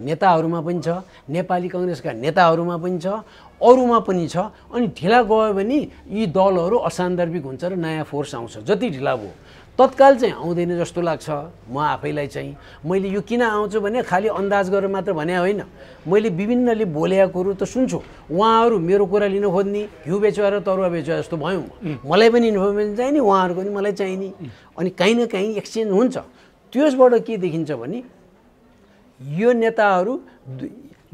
नेताहरूमा पनि छ, नेपाली काङ्ग्रेसका नेताहरूमा पनि छ, अरूमा पनि छ। अनि ढिला गयो भने यी दलहरू असान्दर्भिक हुन्छ र नयाँ फोर्स आउँछ। जति ढिला भयो तत्काल चाहिँ आउँदैन जस्तो लाग्छ म आफैलाई चाहिँ। मैले यो किन आउँछु भने खालि अन्दाज गरेर मात्र भने होइन, मैले विभिन्नले बोलेको कुरो त सुन्छु। उहाँहरू मेरो कुरा लिन खोज्ने, घिउ बेचुवा र तरुवा बेचुवा जस्तो भयौँ। मलाई पनि इन्फर्मेसन चाहिने, उहाँहरूको पनि मलाई चाहिने, अनि काहीँ न काहीँ एक्सचेन्ज हुन्छ। त्यसबाट के देखिन्छ भने यो नेताहरू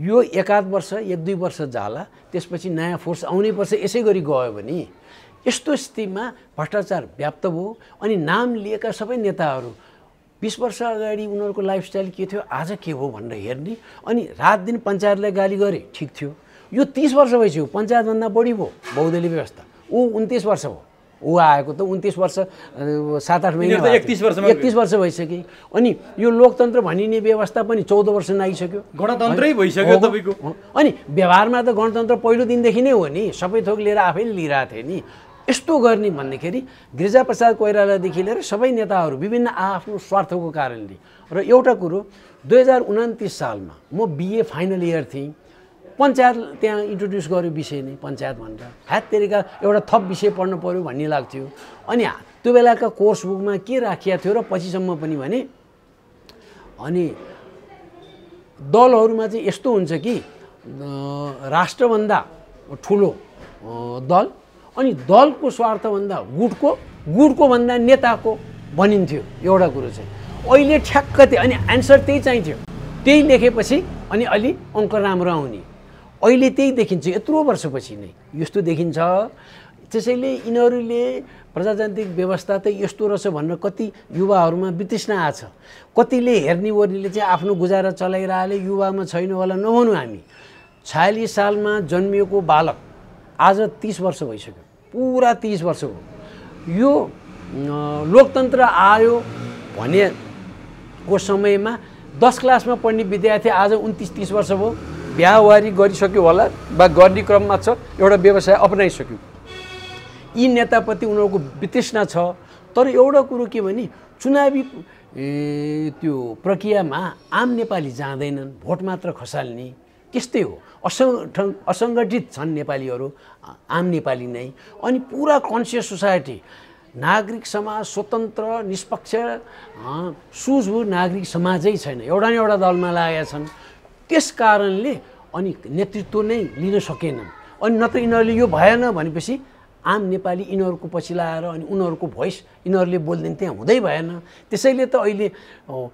यो एकाध वर्ष 1-2 वर्ष जाला, त्यसपछि नयाँ फोर्स आउनै पर्छ। यसै गरी गयो भने यस्तो स्थितिमा भ्रष्टाचार व्याप्त भयो। अनि नाम लिएका सबै नेताहरू 20 वर्ष अगाडि उनीहरूको लाइफस्टाइल के थियो, आज के हो भनेर हेर्ने, अनि रात दिन पञ्चायतलाई गाली गरे ठिक थियो। यो 30 वर्ष भइसक्यो, पञ्चायतभन्दा बढी भयो बहुदलीय व्यवस्था। ऊ 29 वर्ष भयो, ऊ आएको त 29 वर्ष 7-8 महिना 31 वर्ष भइसक्यो। अनि यो लोकतन्त्र भनिने व्यवस्था पनि 14 वर्ष नआइसक्यो, गणतन्त्रै भइसक्यो तपाईँको। अनि व्यवहारमा त गणतन्त्र पहिलो दिनदेखि नै हो नि, सबै थोक लिएर आफैले लिइरहेको थिएँ नि। यस्तो गर्ने भन्दाखेरि गिरिजाप्रसाद कोइरालादेखि लिएर सबै नेताहरू विभिन्न आफ्नो स्वार्थको कारणले। र एउटा कुरो, 2029 सालमा म बिए फाइनल इयर थिएँ, पञ्चायत त्यहाँ इन्ट्रोड्युस गर्यो विषय नै पञ्चायत भनेर। हाततेरिका एउटा थप विषय पढ्नु पऱ्यो भन्ने लाग्थ्यो। अनि त्यो बेलाका कोर्स बुकमा के राखिएको थियो र पछिसम्म पनि भने, अनि दलहरूमा चाहिँ यस्तो हुन्छ कि राष्ट्रभन्दा ठुलो दल, अनि दलको स्वार्थभन्दा गुटको भन्दा नेताको भनिन्थ्यो एउटा कुरो चाहिँ। अहिले ठ्याक्क त्यो, अनि एन्सर त्यही चाहिन्थ्यो, त्यही लेखेपछि अनि अलि अङ्क राम्रो आउने। अहिले त्यही देखिन्छ यत्रो वर्षपछि नै यस्तो देखिन्छ। त्यसैले यिनीहरूले प्रजातान्त्रिक व्यवस्था त यस्तो रहेछ भनेर कति युवाहरूमा वितृष्णा आछ। कतिले हेर्ने ओर्नेले चाहिँ आफ्नो गुजारा चलाइरहले, युवामा छैन होला नभनौँ हामी। 46 सालमा जन्मिएको बालक आज 30 वर्ष भइसक्यो, पुरा 30 वर्ष हो। यो लोकतन्त्र आयो भनेको समयमा 10 क्लासमा पढ्ने विद्यार्थी आज 29-30 वर्ष भयो। बिहावारी गरिसक्यो होला वा गर्ने क्रममा छ, एउटा व्यवसाय अपनाइसक्यो। यी नेताप्रति उनीहरूको वितृष्णा छ। तर एउटा कुरो के भने चुनावी त्यो प्रक्रियामा आम नेपाली जाँदैनन्, भोट मात्र खसाल्ने त्यस्तै हो। असङ्गठित छन् नेपालीहरू, आम नेपाली नै। अनि पुरा कन्सियस सोसाइटी, नागरिक समाज, स्वतन्त्र निष्पक्ष सुझबुझ नागरिक समाजै छैन, एउटा न एउटा दलमा लागेका छन्। त्यस कारणले अनि नेतृत्व नै लिन सकेनन्। अनि नत्र यिनीहरूले यो भएन भनेपछि आम नेपाली यिनीहरूको पछि लाएर अनि उनीहरूको भोइस यिनीहरूले बोल्दैन, त्यहाँ हुँदै भएन। त्यसैले त अहिले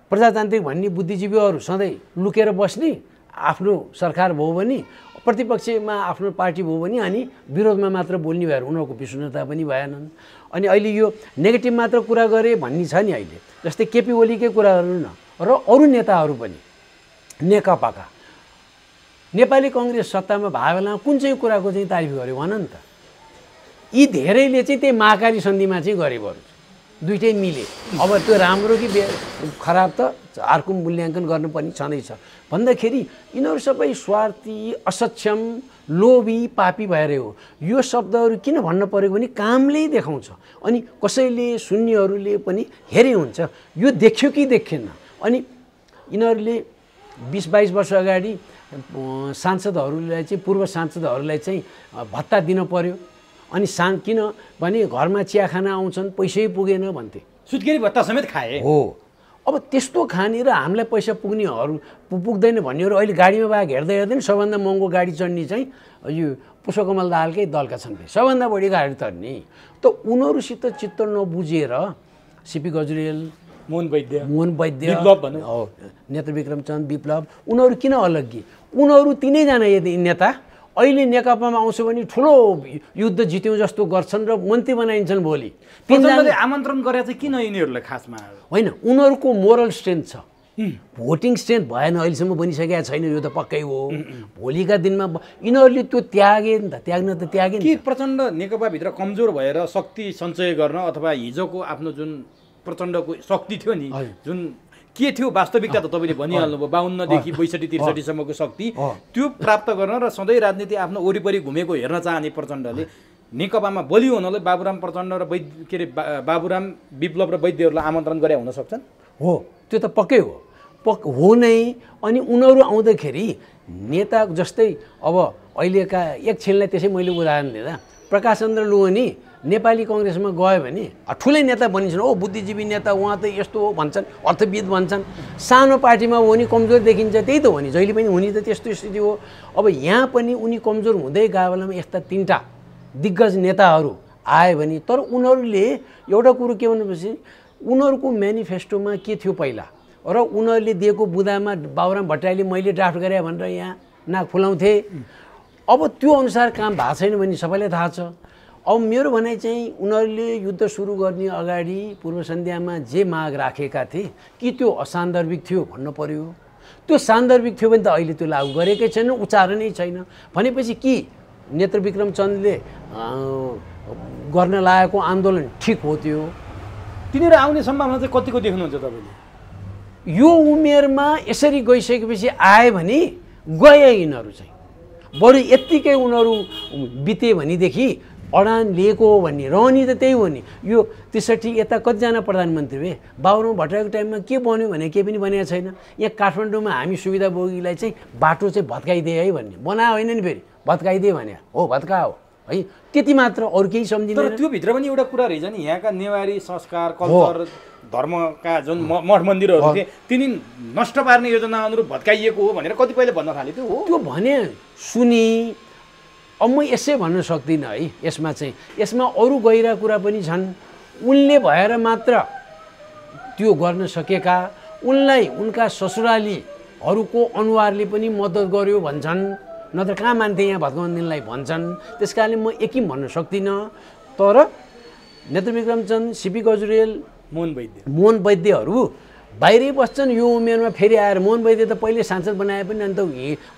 प्रजातान्त्रिक भन्ने बुद्धिजीवीहरू सधैँ लुकेर बस्ने, आफ्नो सरकार भयो भने प्रतिपक्षमा आफ्नो पार्टी भयो भने अनि विरोधमा मात्र बोल्ने भएर उनीहरूको विष्णुता पनि भएनन्। अनि अहिले यो नेगेटिभ मात्र कुरा गरे भन्ने छ नि अहिले, जस्तै केपी ओलीकै कुरा गर्नु न, र अरू नेताहरू पनि नेकपाका नेपाली कङ्ग्रेस सत्तामा भएको बेलामा कुन चाहिँ कुराको चाहिँ तारिफ गर्यो भन नि त। यी धेरैले चाहिँ त्यही महाकाली सन्धिमा चाहिँ गरे बरु, दुइटै मिले। अब त्यो राम्रो कि खराब त अर्को मूल्याङ्कन गर्नुपर्ने छँदैछ। भन्दाखेरि यिनीहरू सबै स्वार्थी, असक्षम, लोभी, पापी भएरै हो। यो शब्दहरू किन भन्न परेको भने कामले देखाउँछ। अनि कसैले सुन्नेहरूले पनि हेरे हुन्छ यो देख्यो कि देखेन। अनि यिनीहरूले 20-22 वर्ष अगाडि सांसदहरूलाई चाहिँ, पूर्व सांसदहरूलाई चाहिँ भत्ता दिन पर्यो। अनि किनभने घरमा चिया खाना आउँछन्, पैसै पुगेन भन्थे, सुत्केरी भत्ता समेत खाए हो। अब त्यस्तो खाने र हामीलाई पैसा पुग्नेहरू पुग्दैन भन्नेहरू अहिले गाडीमा बाहेक हेर्दै हेर्दैन सबभन्दा महँगो गाडी चढ्ने चाहिँ यो पुष्पकमल दाहालकै दलका छन्, सबभन्दा बढी गाडी चढ्ने। त उनीहरूसित चित्त नबुझेर सिपी गजुरेल, मोहन वैद्य, विप्लव हो, नेत्रविक्रम चन्द, विप्लव, उनीहरू किन अलग्गी? उनीहरू तिनैजना नेता अहिले नेकपामा आउँछ भने ठुलो युद्ध जित्यौँ जस्तो गर्छन् र मन्त्री बनाइन्छन् भोलि। तिनजनाले आमन्त्रण गरे चाहिँ किन यिनीहरूलाई खासमा? होइन, उनीहरूको मोरल स्ट्रेन्थ छ, भोटिङ स्ट्रेन्थ भएन अहिलेसम्म बनिसकेका छैन, यो त पक्कै हो। भोलिका दिनमा यिनीहरूले त्यो त्यागे नि त, त्याग्न त त्यागे नि। के प्रचण्ड नेकपाभित्र कमजोर भएर शक्ति सञ्चय गर्न अथवा हिजोको आफ्नो जुन प्रचण्डको शक्ति थियो नि, जुन के थियो वास्तविकता त तपाईँले भनिहाल्नुभयो, 52 देखि 62-63 सम्मको शक्ति त्यो प्राप्त गर्न र सधैँ राजनीति आफ्नो वरिपरि घुमेको हेर्न चाहने प्रचण्डले नेकपामा बलियो हुनलाई बाबुराम प्रचण्ड र के अरे बाबुराम, विप्लव र वैद्यहरूलाई आमन्त्रण गरे हुन सक्छन्? हो, त्यो त पक्कै हो, हो नै। अनि उनीहरू आउँदाखेरि नेता जस्तै अब अहिलेका एक छिनलाई त्यसै मैले उदाहरण दिँदा प्रकाश चन्द्र लुहनी नेपाली कङ्ग्रेसमा गयो भने ठुलै नेता बनिन्छन्, ओ बुद्धिजीवी नेता, उहाँ त यस्तो हो भन्छन्, अर्थविद भन्छन्। सानो पार्टीमा हो भने कमजोर देखिन्छ, त्यही त हो नि, जहिले पनि हुने त त्यस्तो स्थिति हो। अब यहाँ पनि उनी कमजोर हुँदै गयो बेलामा यस्ता 3टा दिग्गज नेताहरू आए भने, तर उनीहरूले एउटा कुरो के भनेपछि उनीहरूको म्यानिफेस्टोमा के थियो पहिला र उनीहरूले दिएको बुदामा बाबुराम भट्टराईले मैले ड्राफ्ट गरेँ भनेर यहाँ नाक फुलाउँथे। अब त्यो अनुसार काम भएको छैन भने सबैलाई थाहा छ। अब मेरो भनाइ चाहिँ उनीहरूले युद्ध सुरु गर्ने अगाडि पूर्व सन्ध्यामा जे माग राखेका थिए कि त्यो असान्दर्भिक थियो भन्नु पर्यो। त्यो सान्दर्भिक थियो भने त अहिले त्यो लागू गरेकै छैन, उच्चारणै छैन भनेपछि कि नेत्रविक्रम चन्दले गर्न लागेको आन्दोलन ठिक हो? त्यो तिनीहरू आउने सम्भावना चाहिँ कतिको देख्नुहुन्छ तपाईँले? यो उमेरमा यसरी गइसकेपछि आए भने गए यिनीहरू चाहिँ, बरु यत्तिकै उनीहरू बिते भनेदेखि अडान लिएको हो भन्ने रहने त त्यही हो नि। यो 63 यता कतिजना प्रधानमन्त्री भए, बाबुराम भट्टराईको टाइममा के बन्यो भने केही पनि बनेको छैन। यहाँ काठमाडौँमा हामी सुविधाभोगीलाई चाहिँ बाटो चाहिँ भत्काइदिए है भन्ने बनायो, होइन नि, फेरि भत्काइदिए भने हो, भत्का हो है, त्यति मात्र, अरू केही सम्झिँदैन। तर त्यो भित्र पनि एउटा कुरा रहेछ नि, यहाँका नेवारी संस्कार, कल्चर, धर्मका जुन मठ मन्दिरहरू थिए तिनी नष्ट पार्ने योजना अनुरूप भत्काइएको हो भनेर कतिपयले भन्न थाले। त्यो हो, त्यो भने सुनि। अब म यसै भन्न सक्दिनँ है, यसमा चाहिँ यसमा अरू गहिरा कुरा पनि छन्। उनले भएर मात्र त्यो गर्न सकेका, उनलाई उनका ससुरालीहरूको अनुहारले पनि मद्दत गर्यो भन्छन्, नत्र कहाँ मान्थे यहाँ भत्काउनेलाई भन्छन्। त्यस कारणले म एकिम भन्न सक्दिनँ। तर नेत्रविक्रम चन्द, सिपी गजुरेल, मोहन वैद्यहरू बाहिरै बस्छन्। यो उमेरमा फेरि आएर मोहन वैद्य त पहिले सांसद बनाए पनि अन्त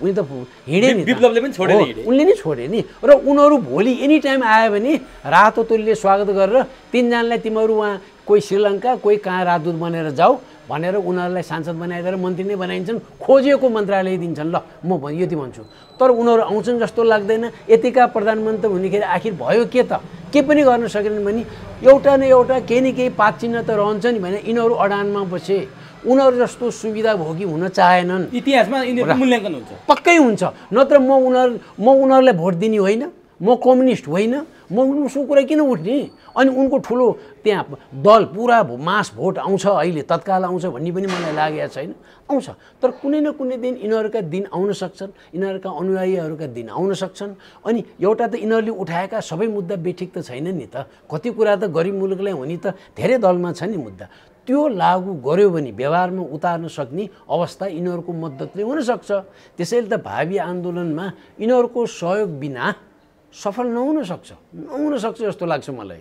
उनी त हिँडे नि, विप्लवले पनि छोडे नि, उनले नै छोडे नि। र उनीहरू भोलि एनी टाइम आयो भने रातो तुलले स्वागत गरेर 3जनालाई तिमीहरू उहाँ कोही श्रीलङ्का, कोही कहाँ राजदूत बनेर जाऊ, भनेर उनीहरूलाई सांसद बनाइदिएर मन्त्री नै बनाइन्छन्, खोजिएको मन्त्रालय दिन्छन्। ल म यति भन्छु, तर उनीहरू आउँछन् जस्तो लाग्दैन। यतिका प्रधानमन्त्री हुनेखेरि आखिर भयो के त? के पनि गर्न सकेनन् भने एउटा न एउटा केही न केही पाक चिन्ह त रहन्छ नि भने यिनीहरू अडानमा बसे। उनीहरू जस्तो सुविधा भोगी हुन चाहेनन्। इतिहासमा यिनीहरूको मूल्याङ्कन हुन्छ, पक्कै हुन्छ। नत्र म उनीहरूलाई भोट दिने होइन, म कम्युनिस्ट होइन, म उसको कुरा किन उठ्ने? अनि उनको ठुलो त्यहाँ दल पुरा मास भोट आउँछ, अहिले तत्काल आउँछ भन्ने पनि मलाई लागेको छैन। आउँछ, तर कुनै न कुनै दिन यिनीहरूका दिन आउन सक्छन्, यिनीहरूका अनुयायीहरूका दिन आउन सक्छन्। अनि एउटा त यिनीहरूले उठाएका सबै मुद्दा बेठिक त छैन नि त। कति कुरा त गरिब मुलुकलाई हुने त धेरै दलमा छ नि मुद्दा। त्यो लागू गर्यो भने व्यवहारमा उतार्न सक्ने अवस्था यिनीहरूको मद्दतले हुनसक्छ। त्यसैले त भावी आन्दोलनमा यिनीहरूको सहयोग बिना सफल नहुन सक्छ जस्तो लाग्छ मलाई।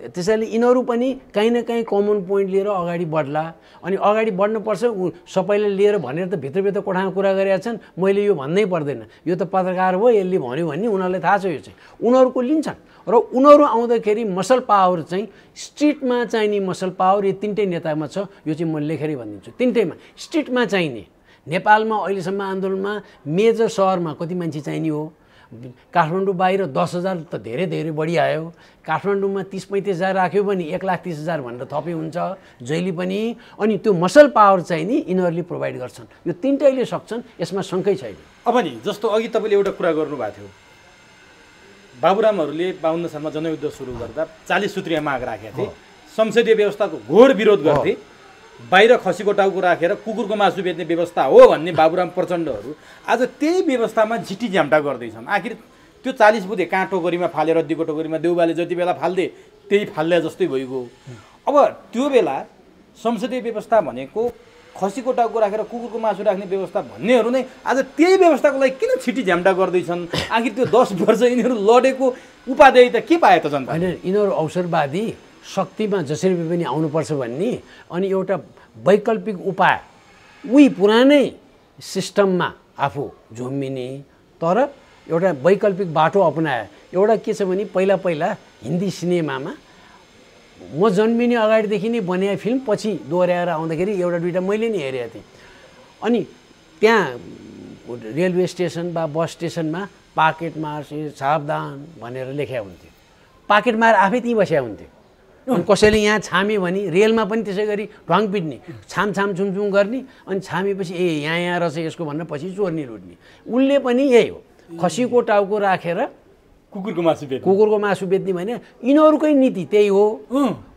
त्यसैले यिनीहरू पनि काहीँ न काहीँ कमन पोइन्ट लिएर अगाडि बढ्ला। अनि अगाडि बढ्नुपर्छ सबैले लिएर भनेर त भित्रभित्र कोठामा कुरा गरेका छन्, मैले यो भन्नै पर्दैन, यो त पत्रकार हो यसले भन्यो भन्ने उनीहरूलाई थाहा छ। यो चाहिँ उनीहरूको लिन्छन् र उनीहरू आउँदाखेरि मसल पावर चाहिँ स्ट्रिटमा चाहिने मसल पावर यो तिनटै नेतामा छ। यो चाहिँ म लेखेरै भनिदिन्छु, तिनटैमा स्ट्रिटमा चाहिने। नेपालमा अहिलेसम्म आन्दोलनमा मेजर सहरमा कति मान्छे चाहिने हो? काठमाडौँ बाहिर 10,000 त धेरै धेरै बढी आयो। काठमाडौँमा 30-35,000 राख्यो भने 1,30,000 भनेर थपे हुन्छ जहिले पनि। अनि त्यो मसल पावर चाहिँ नि यिनीहरूले प्रोभाइड गर्छन्। यो तिनटैले सक्छन्, यसमा शङ्कै छैन। अब नि जस्तो अघि तपाईँले एउटा कुरा गर्नुभएको थियो, बाबुरामहरूले 52 सालमा जनयुद्ध सुरु गर्दा 40 सूत्रीय माग राखेका थिए, संसदीय व्यवस्थाको घोर विरोध गर्थे, बाहिर खसीको टाउको राखेर कुकुरको मासु बेच्ने व्यवस्था हो भन्ने बाबुराम प्रचण्डहरू आज त्यही व्यवस्थामा झिटी झ्याम्टा गर्दैछन्। आखिर त्यो 40 बुधे कहाँ टोकरीमा फालेर रद्दीको टोकरीमा देउबाले जति बेला फाल्दे त्यही फाल्दा जस्तै भइगयो। अब त्यो बेला संसदीय व्यवस्था भनेको खसीको टाउको राखेर कुकुरको मासु राख्ने व्यवस्था भन्नेहरू नै आज त्यही व्यवस्थाको लागि किन छिटी झ्याम्टा गर्दैछन्? आखिर त्यो 10 वर्ष यिनीहरू लडेको उपादेय त के पाए त जनता? होइन, यिनीहरू अवसरवादी शक्तिमा जसरी पनि आउनुपर्छ भन्ने अनि एउटा वैकल्पिक उपाय उही पुरानै सिस्टममा आफू झुम्मिने, तर एउटा वैकल्पिक बाटो अपनायो। एउटा के छ भने पहिला हिन्दी सिनेमामा म जन्मिने अगाडिदेखि नै बनाए फिल्म पछि दोहोऱ्याएर आउँदाखेरि एउटा दुईवटा मैले नै हेरेको थिएँ। अनि त्यहाँ रेलवे स्टेसन वा बस स्टेसनमा पाकेट मार सावधान भनेर लेखेका हुन्थ्यो। पाकेट मार आफै त्यहीँ बसेका हुन्थ्यो। अनि कसैले यहाँ छामे भने रेलमा पनि त्यसै गरी ढ्वाङ पिट्ने, छाम छुमछुम गर्ने, अनि छामेपछि यहाँ रहेछ यसको भनेर पछि चोर्ने लुट्ने। उसले पनि यही हो, खसीको टाउको राखेर कुकुरको मासु बेच्ने भने यिनीहरूकै नीति त्यही हो।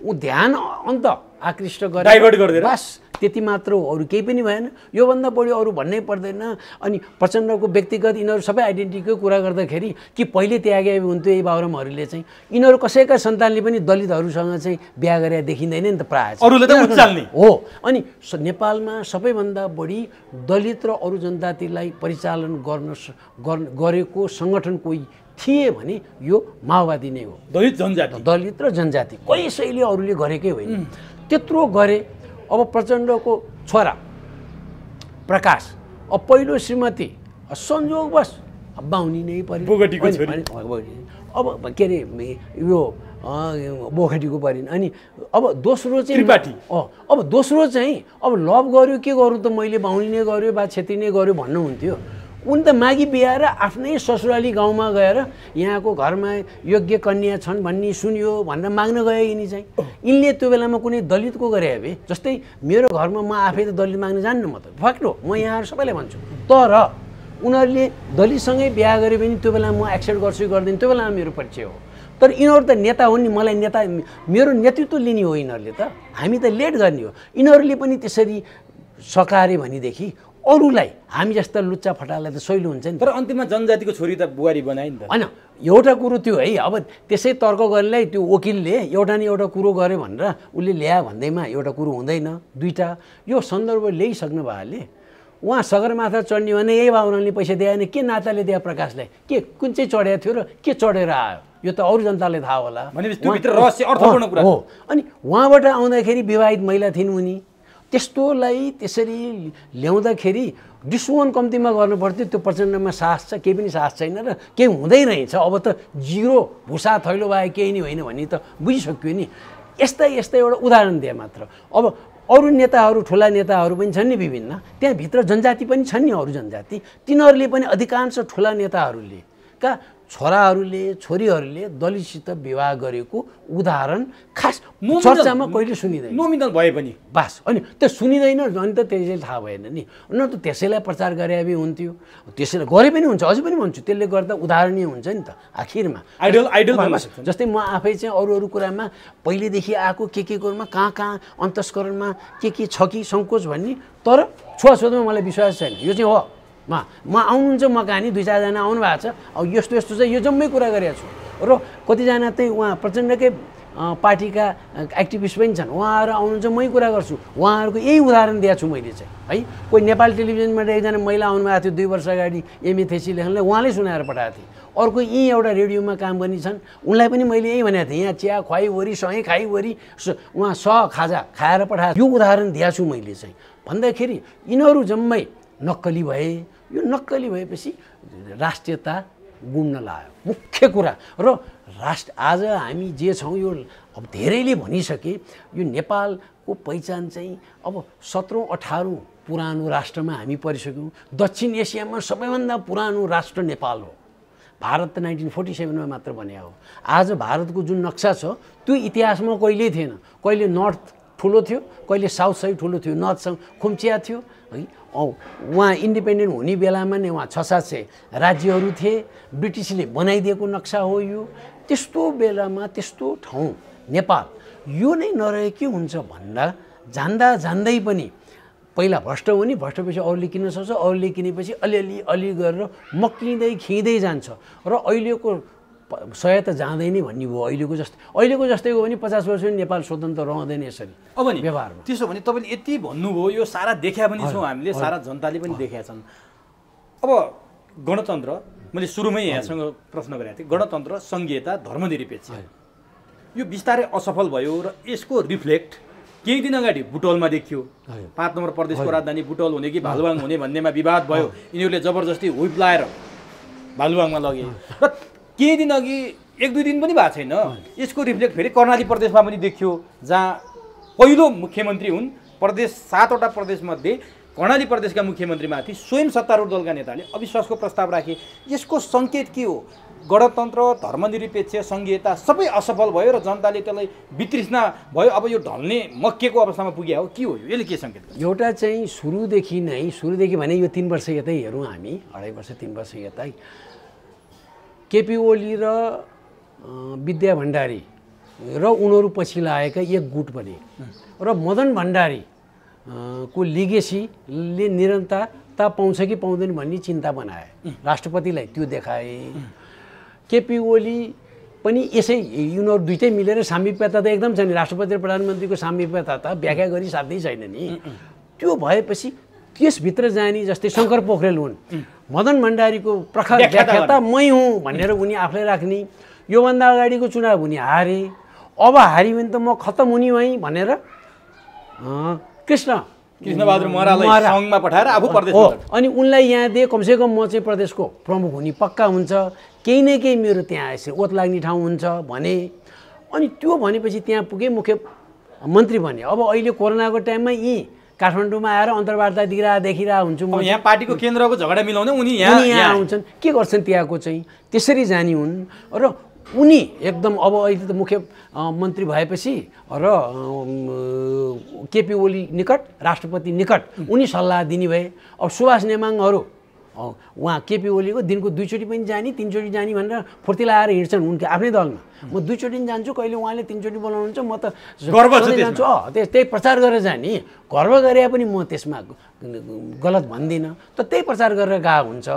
ऊ ध्यान अन्त आकृष्ट गरेर डाइभर्ट गरिदिएर बस त्यति मात्र हो, अरू केही पनि भएन। योभन्दा बढी अरू भन्नै पर्दैन। अनि प्रचण्डको व्यक्तिगत यिनीहरू सबै आइडेन्टिटीको कुरा गर्दाखेरि कि पहिले त्यागे हुन्थ्यो यही बाबुरामहरूले चाहिँ। यिनीहरू कसैका सन्तानले पनि दलितहरूसँग चाहिँ बिहा गरेर देखिँदैन नि त प्रायः, अरूले त उचाल्ने हो। अनि नेपालमा सबैभन्दा बढी दलित र अरू जनजातिलाई परिचालन गरेको सङ्गठन कोही थिए भने यो माओवादी नै हो। दलित र जनजाति कसैले अरूले गरेकै होइन, त्यत्रो गरे। अब प्रचण्डको छोरा प्रकाश अब पहिलो श्रीमती संयोगवश बाहुनी नै पर्यो, अब के अरे यो बोखटीको परिन्। अनि अब दोस्रो चाहिँ अब दोस्रो चाहिँ अब लभ गर्यो के गर्यो त, मैले बाहुनी नै गर्यो बा छेत्री नै गर्यो भन्नुहुन्थ्यो। उनी त मागी बिहाएर आफ्नै ससुराली गाउँमा गएर यहाँको घरमा योग्य कन्या छन् भन्ने सुन्यो भनेर माग्न गए। यिनी चाहिँ यिनले त्यो बेलामा कुनै दलितको गरे भए, जस्तै मेरो घरमा म आफै त दलित माग्न जान्न, म त फक्रो म यहाँहरू सबैलाई भन्छु। तर उनीहरूले दलितसँगै बिहा गऱ्यो भने त्यो बेला म एक्सेप्ट गर्छु गर्दैन, त्यो बेलामा मेरो परिचय हो। तर यिनीहरू त नेता हुन् नि, मलाई नेता मेरो नेतृत्व लिने हो यिनीहरूले त, हामी त लेट गर्ने हो। यिनीहरूले पनि त्यसरी सकारे भनेदेखि अरूलाई हामी जस्ता लुच्चा फटालाई त सहिलो हुन्छ नि। तर अन्तिममा जनजातिको छोरी त बुहारी बनायो नि त। होइन, एउटा कुरो त्यो है, अब त्यसै तर्क गर्नेलाई त्यो वकिलले एउटा न एउटा कुरो गर्यो भनेर उसले ल्यायो भन्दैमा एउटा कुरो हुँदैन। दुईवटा यो सन्दर्भ ल्याइसक्नु भएले उहाँ सगरमाथा चढ्ने भने यही बाबुरामले पैसा दिएन, के नाताले दिए प्रकाशलाई, के कुन चाहिँ चढेको थियो र के चढेर आयो, यो त अरू जनताले थाहा होला। भनेपछि त्यो भित्र रहस्य अर्थपूर्ण कुरा हो। अनि उहाँबाट आउँदाखेरि विवाहित महिला थिइन् उनी, त्यस्तोलाई त्यसरी ल्याउँदाखेरि डिस्वोन कम्तीमा गर्नु पर्थ्यो। त्यो प्रचण्डमा साहस छ, केही पनि साहस छैन र केही हुँदै रहेछ। अब त जिरो भुसा थैलो भए केही नै होइन भन्ने त बुझिसक्यो नि। यस्ता एउटा उदाहरण दिए मात्र। अब अरू नेताहरू ठुला नेताहरू पनि छन् नि विभिन्न, त्यहाँभित्र जनजाति पनि छन् नि अरू जनजाति, तिनीहरूले पनि अधिकांश ठुला नेताहरूले का छोराहरूले छोरीहरूले दलितसित विवाह गरेको उदाहरण खास चर्चामा कहिले सुनिँदैन, नोमिनल भए पनि बास। अनि त्यो सुनिँदैन, अनि त त्यसैले थाहा भएन नि, न त त्यसैलाई प्रचार गरे पनि हुन्थ्यो, त्यसैले गरे पनि हुन्छ, अझै पनि भन्छु, त्यसले गर्दा उदाहरणीय हुन्छ नि त आखिरमा। आइडल जस्तै म आफै चाहिँ अरू कुरामा पहिलेदेखि आएको के कुरामा कहाँ अन्तस्करणमा के छ कि सङ्कोच भन्ने, तर छुवाछुतमा मलाई विश्वास छैन। यो चाहिँ हो, म आउनुहुन्छ, म कहानी 2-4 जना आउनु भएको छ, अब यस्तो चाहिँ यो जम्मै कुरा गरेको छु। र कतिजना चाहिँ उहाँ प्रचण्डकै पार्टीका एक्टिभिस्ट पनि छन्, उहाँहरू आउनुहुन्छ, मै कुरा गर्छु, उहाँहरूको यही उदाहरण दिएको छु मैले चाहिँ है। कोही नेपाल टेलिभिजनबाट एकजना महिला आउनुभएको थियो 2 वर्ष अगाडि एमए थेसी लेख्नलाई, उहाँले सुनाएर पठाएको थिएँ। अर्को यहीँ एउटा रेडियोमा काम गर्ने छन्, उनलाई पनि मैले यही भनेको थिएँ, यहाँ चिया खुवाइवरी सँगै खाइवरी उहाँ खाजा खाएर पठाएको। यो उदाहरण दिएको छु मैले चाहिँ, भन्दाखेरि यिनीहरू जम्मै नक्कली भए। यो नक्कली भएपछि राष्ट्रियता गुम्न लाग्यो मुख्य कुरा। र आज हामी जे छौँ, यो अब धेरैले भनिसके, यो नेपालको पहिचान चाहिँ अब 17-18 पुरानो राष्ट्रमा हामी परिसक्यौँ। दक्षिण एसियामा सबैभन्दा पुरानो राष्ट्र नेपाल हो। भारत त 1947मा मात्र बन्या हो। आज भारतको जुन नक्सा छ त्यो इतिहासमा कहिल्यै थिएन। कहिले नर्थ ठुलो थियो, कहिले साउथ साइड ठुलो थियो, नर्थसँग खुम्चिया थियो है। उहाँ इन्डिपेन्डेन्ट हुने बेलामा नै उहाँ 600-700 राज्यहरू थिए, ब्रिटिसले बनाइदिएको नक्सा हो यो। त्यस्तो बेलामा त्यस्तो ठाउँ नेपाल यो नै नरहे के हुन्छ भन्दा जान्दै पनि पहिला भ्रष्ट हुने, भ्रष्टपछि अरूले किन्न सक्छ, अरूले किनेपछि अलि गरेर मक्किँदै खिँदै जान्छ। र अहिलेको सहायता जाँदैन भन्ने भयो। अहिलेको जस्तै हो भने 50 वर्ष नेपाल स्वतन्त्र रहँदैन यसरी अब नि व्यवहारमा। त्यसो भने तपाईँले यति भन्नुभयो, यो सारा देखा पनि छौँ हामीले, सारा जनताले पनि देखेका छन्। अब गणतन्त्र, मैले सुरुमै यहाँसँग प्रश्न गरेको थिएँ, गणतन्त्र, सङ्घीयता, धर्मनिरपेक्ष, यो बिस्तारै असफल भयो र यसको रिफ्लेक्ट केही दिन अगाडि बुटवलमा देखियो। 5 नम्बर प्रदेशको राजधानी बुटवल हुने कि भालुवाङ हुने भन्नेमा विवाद भयो। यिनीहरूले जबरजस्ती हुइप लाएर भालुवाङमा लगे र केही दिन अघि 1-2 दिन पनि भएको छैन, यसको रिफ्लेक्ट फेरि कर्णाली प्रदेशमा पनि देखियो, जहाँ पहिलो मुख्यमन्त्री हुन्। प्रदेश 7वटा प्रदेशमध्ये कर्णाली प्रदेशका मुख्यमन्त्रीमाथि स्वयं सत्तारूढ दलका नेताले अविश्वासको प्रस्ताव राखे। यसको सङ्केत के हो? गणतन्त्र, धर्मनिरपेक्ष, सङ्घीयता सबै असफल भयो र जनताले त्यसलाई वितृष्णा भयो, अब यो ढल्ने मक्केको अवस्थामा पुग्यो हो, के हो यो? यसले के सङ्केत गर्छ? एउटा चाहिँ सुरुदेखि भने यो 3 वर्ष यतै हेरौँ हामी, 2.5 वर्ष 3 वर्ष यतै केपी ओली र विद्या भण्डारी र उनीहरू पछि लागेका एक गुट बने र मदन भण्डारी को लिगेसीले निरन्तरता पाउँछ कि पाउँदैन भन्ने चिन्ता बनाए, राष्ट्रपतिलाई त्यो देखाए। केपी ओली पनि यसै यिनीहरू दुइटै मिलेर सामिप्यता त एकदम छैन, राष्ट्रपति र प्रधानमन्त्रीको सामिप्यता त व्याख्या गरी साध्यै छैन नि। त्यो भएपछि त्यसभित्र जाने जस्तै शङ्कर पोखरेल हुन्, मदन भण्डारीको प्रखर व्याख्याता मै हुँ भनेर उनी आफूलाई राख्ने। योभन्दा अगाडिको चुनाव उनी हारे, अब हार्यो भने त म खत्तम हुने भएँ भनेर कृष्णबहादुर महरालाई सङ्घमा पठाएर आफू प्रदेश हो। अनि उनलाई यहाँ दिए कमसेकम म चाहिँ प्रदेशको प्रमुख हुने पक्का हुन्छ, केही न केही मेरो त्यहाँ यसरी ओत लाग्ने ठाउँ हुन्छ भने। अनि त्यो भनेपछि त्यहाँ पुगे, मुख्यमन्त्री बने। अब अहिले कोरोनाको टाइममा यहीँ काठमाडौँमा आएर अन्तर्वार्ता देखिरहेको हुन्छु म। यहाँ पार्टीको केन्द्रको झगडा मिलाउने उनी यहाँ आउँछन्, के गर्छन् त्यहाँको चाहिँ त्यसरी जाने हुन्। र उनी एकदम अब अहिले त मुख्यमन्त्री भएपछि र केपी ओली निकट, राष्ट्रपति निकट उनी सल्लाह दिने भए। अब सुभाष नेमाङहरू उहाँ केपी ओलीको दिनको 2 चोटि पनि जाने, 3 चोटि जाने भनेर फुर्ती लगाएर हिँड्छन् उनकै आफ्नै दलमा। म 2 चोटि पनि जान्छु, कहिले उहाँले 3 चोटि बोलाउनुहुन्छ, म त जान्छु। त्यही प्रचार गरेर जाने, गर्व गरे पनि म त्यसमा गलत भन्दिनँ, त त्यही प्रचार गरेर गएको हुन्छ।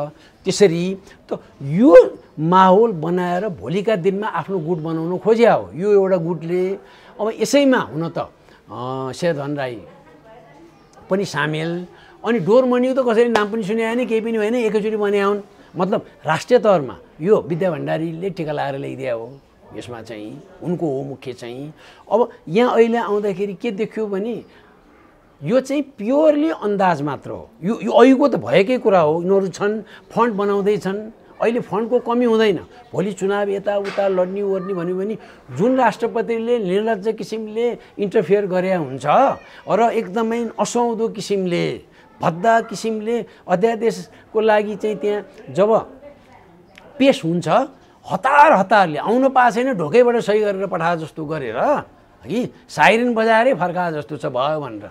त्यसरी त यो माहौल बनाएर भोलिका दिनमा आफ्नो गुट बनाउन खोज्या हो यो एउटा गुटले। अब यसैमा हुन त शेरधन राई पनि सामेल, अनि डोरमणिको त कसरी नाम पनि सुने होइन, केही पनि होइन, एकैचोटि बने हुन्। मतलब राष्ट्रिय तौरमा यो विद्या भण्डारीले टिका लगाएर ल्याइदिया हो, यसमा चाहिँ उनको हो मुख्य चाहिँ। अब यहाँ अहिले आउँदाखेरि के देखियो भने यो चाहिँ प्योरली अन्दाज मात्र हो। यो अहिलेको त भएकै कुरा हो, यिनीहरू छन्, फन्ड बनाउँदैछन्, अहिले फन्डको कमी हुँदैन। भोलि चुनाव यताउता लड्ने ओर्ने भन्यो भने जुन राष्ट्रपतिले निर्लज्ज किसिमले इन्टरफियर गरे हुन्छ र एकदमै असुहाउँदो किसिमले भद्दा किसिमले अध्यादेशको लागि चाहिँ त्यहाँ जब पेस हुन्छ हतारले आउन पाएको छैन ढोकैबाट सही गरेर पठाए जस्तो गरेर है साइरेन बजाएरै फर्काए जस्तो छ भयो भनेर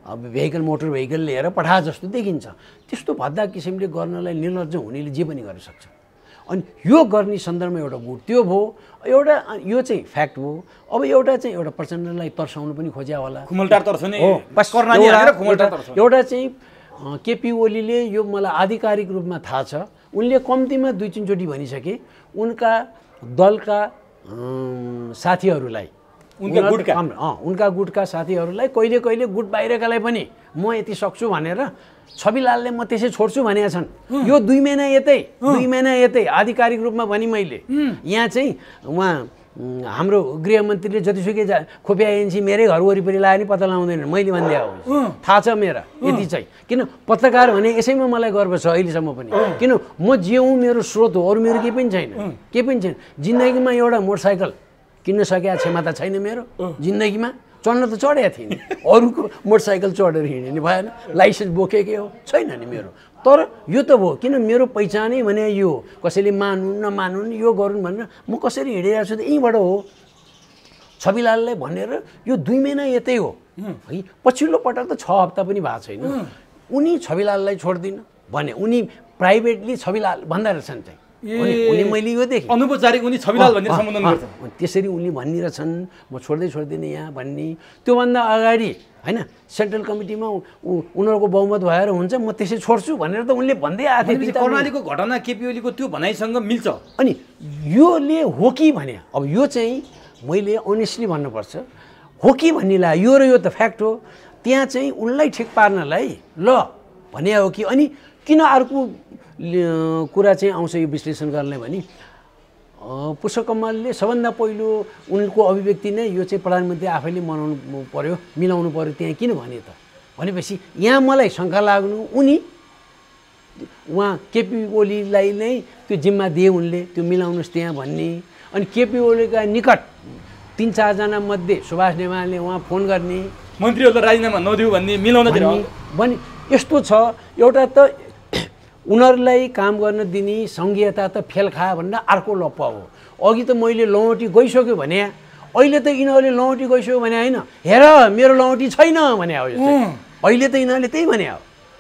भेहिकल मोटर भेहिकल लिएर पठाए जस्तो देखिन्छ। त्यस्तो भद्दा किसिमले गर्नलाई निर्लज्ज हुनेले जे पनि गर्न सक्छ। अनि यो गर्ने सन्दर्भमा एउटा गुट त्यो भयो एउटा यो चाहिँ फ्याक्ट हो। अब एउटा चाहिँ एउटा प्रचण्डलाई तर्साउनु पनि खोज्या होला एउटा चाहिँ केपी ओलीले यो मलाई आधिकारिक रूपमा थाहा छ उनले कम्तीमा 2-3 चोटि भनिसके उनका दलका साथीहरूलाई उनका गुटका साथीहरूलाई कहिले कहिले गुट बाहिरकालाई पनि म यति सक्छु भनेर छविलालले म त्यसै छोड्छु भनेका छन्। यो 2 महिना यतै आधिकारिक रूपमा भनी मैले यहाँ चाहिँ उहाँ हाम्रो गृहमन्त्रीले जतिसुकै खोपिया एएनसी मेरै घर वरिपरि लाग्यो नि पत्ता लगाउँदैन मैले भन्दै हो थाहा छ मेरा यति चाहिँ। किन पत्रकार भने यसैमा मलाई गर्व छ अहिलेसम्म पनि किन म जे हुँ मेरो स्रोत हो अरू मेरो केही पनि छैन जिन्दगीमा एउटा मोटरसाइकल किन्न सकेको क्षमता छैन मेरो जिन्दगीमा चढ्न त चढेको थिएँ नि अरूको मोटरसाइकल चढेर हिँड्ने नि भएन लाइसेन्स बोकेकै हो छैन नि मेरो। तर यो त भयो किन मेरो पहिचानै भने यो कसैले मानुन् नमानुन् यो गरून् भनेर म कसरी हिँडिरहेको छु त यहीँबाट हो। छविलाललाई भनेर यो 2 महिना यतै हो है पछिल्लो पटक त 6 हप्ता पनि भएको छैन उनी छविलाललाई छोड्दिन भने उनी प्राइभेटली छविलाल भन्दा रहेछन् चाहिँ उनी मैले यो देखेँ अनौपचारिक उनी छविलाल भनेर सम्बोधन गर्छ त्यसरी उनले भनिरहेछन् म छोड्दिनँ यहाँ भन्ने। त्योभन्दा अगाडि हैन सेन्ट्रल कमिटीमा उनीहरूको बहुमत भएर हुन्छ म त्यसै छोड्छु भनेर त उनले भन्दै आएको थिए। कर्णालीको घटना केपी ओलीको त्यो भनाइसँग मिल्छ। अनि योले हो कि भने अब यो चाहिँ मैले अनेस्टली भन्नुपर्छ हो कि भन्नेलाई यो र यो त फ्याक्ट हो। त्यहाँ चाहिँ उनलाई ठिक पार्नलाई ल भने हो कि अनि किन अर्को कुरा चाहिँ आउँछ यो विश्लेषण गर्नलाई भने पुष्पकमलले सबभन्दा पहिलो उनको अभिव्यक्ति नै यो चाहिँ प्रधानमन्त्री आफैले मिलाउनु पर्यो त्यहाँ किन भने त भनेपछि यहाँ मलाई शङ्का लाग्नु उहाँ केपी ओलीलाई नै त्यो जिम्मा दिए उनले त्यो मिलाउनुहोस् त्यहाँ भन्ने। अनि केपी ओलीका निकट 3-4 जना मध्ये सुभाष नेवारले उहाँ फोन गर्ने मन्त्रीहरूलाई राजीनामा नदिऊ भन्ने मिलाउन भने यस्तो छ एउटा त उनीहरूलाई काम गर्न दिने सङ्घीयता त फेल खायो भन्दा अर्को लप्पा हो। अघि त मैले लौटी गइसक्यो भने अहिले त यिनीहरूले लौटी गइसक्यो भने होइन हेर मेरो लौटी छैन भने हो अहिले त यिनीहरूले त्यही भने हो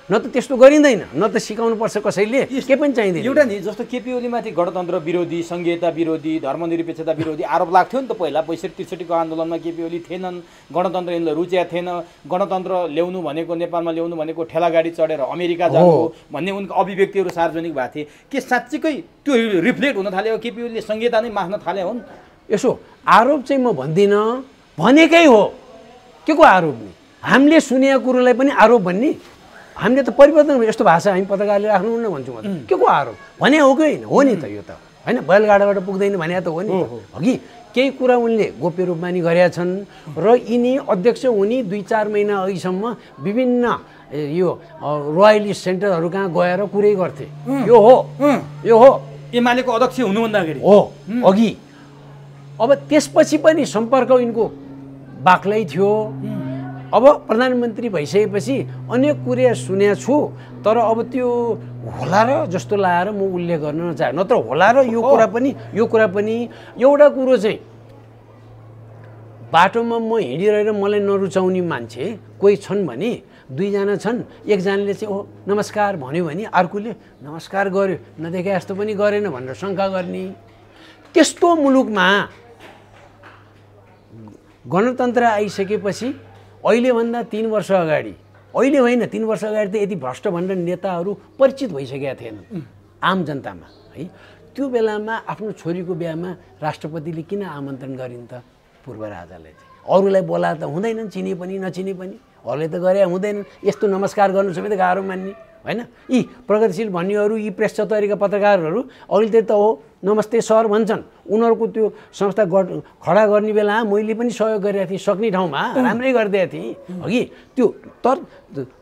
न त त्यस्तो गरिँदैन न त सिकाउनु पर्छ कसैले के पनि चाहिँदैन। एउटा नि जस्तो केपी ओलीमाथि गणतन्त्र विरोधी संघीयता विरोधी धर्मनिरपेक्षता विरोधी आरोप लाग्थ्यो नि त पहिला 65-63 को आन्दोलनमा केपी ओली थिएनन् गणतन्त्र यिनलाई रुचेको थिएन गणतन्त्र ल्याउनु भनेको नेपालमा ल्याउनु भनेको ठेलागाडी चढेर अमेरिका जानु भन्ने उनको अभिव्यक्तिहरू सार्वजनिक भएको थिए के साँच्चीकै त्यो रिफ्लेक्ट हुन थाल्यो केपी ओलीले संघीयता नै माग्न थाले हुन्। यसो आरोप चाहिँ म भन्दिनँ भनेकै हो के को आरोप नि हामीले सुनेको कुरोलाई पनि आरोप भन्ने हामीले त परिवर्तन यस्तो भाषा हामी पत्रकारले राख्नुहुन्न भन्छु म त के को आरोप भने हो कि होइन हो नि त यो त होइन बैलगाडाबाट पुग्दैन भने त हो नि अघि केही कुरा उनले गोप्य रूपमा नि गरेका छन् र यिनी अध्यक्ष हुने 2-4 महिना अघिसम्म विभिन्न यो रोयलिस्ट सेन्टरहरू कहाँ गएर कुरै गर्थे यो हो एमालेको अध्यक्ष हुनुभन्दा अगाडि हो अघि। अब त्यसपछि पनि सम्पर्क यिनको बाक्लै थियो। अब प्रधानमन्त्री भइसकेपछि अनेक कुरा सुनेको छु तर अब त्यो होला र जस्तो लाएर म उल्लेख गर्न नचाहे नत्र होला र यो कुरा पनि एउटा कुरो चाहिँ बाटोमा म हिँडिरहेर मलाई नरुचाउने मान्छे कोही छन् भने 2 जना छन् एकजनाले चाहिँ नमस्कार भन्यो भने अर्कोले नमस्कार गर्यो नदेखे जस्तो पनि गरेन भनेर शङ्का गर्ने। त्यस्तो मुलुकमा गणतन्त्र आइसकेपछि अहिलेभन्दा 3 वर्ष अगाडि अहिले होइन 3 वर्ष अगाडि त यति भ्रष्ट भनेर नेताहरू परिचित भइसकेका थिएनन् आम जनतामा है। त्यो बेलामा आफ्नो छोरीको बिहामा राष्ट्रपतिले किन आमन्त्रण गरिन् त पूर्व राजाले चाहिँ अरूलाई बोलाए त हुँदैनन् चिने पनि नचिने पनि अरूले त गरे हुँदैनन् यस्तो नमस्कार गर्नु समेत गाह्रो मान्ने होइन। यी प्रगतिशील भन्नेहरू यी प्रेस चतरीका पत्रकारहरू अघिल्तिर त हो नमस्ते सर भन्छन् उनीहरूको त्यो संस्था खडा गर्ने बेला मैले पनि सहयोग गरेको थिएँ सक्ने ठाउँमा राम्रै गरिदिएको थिएँ अघि त्यो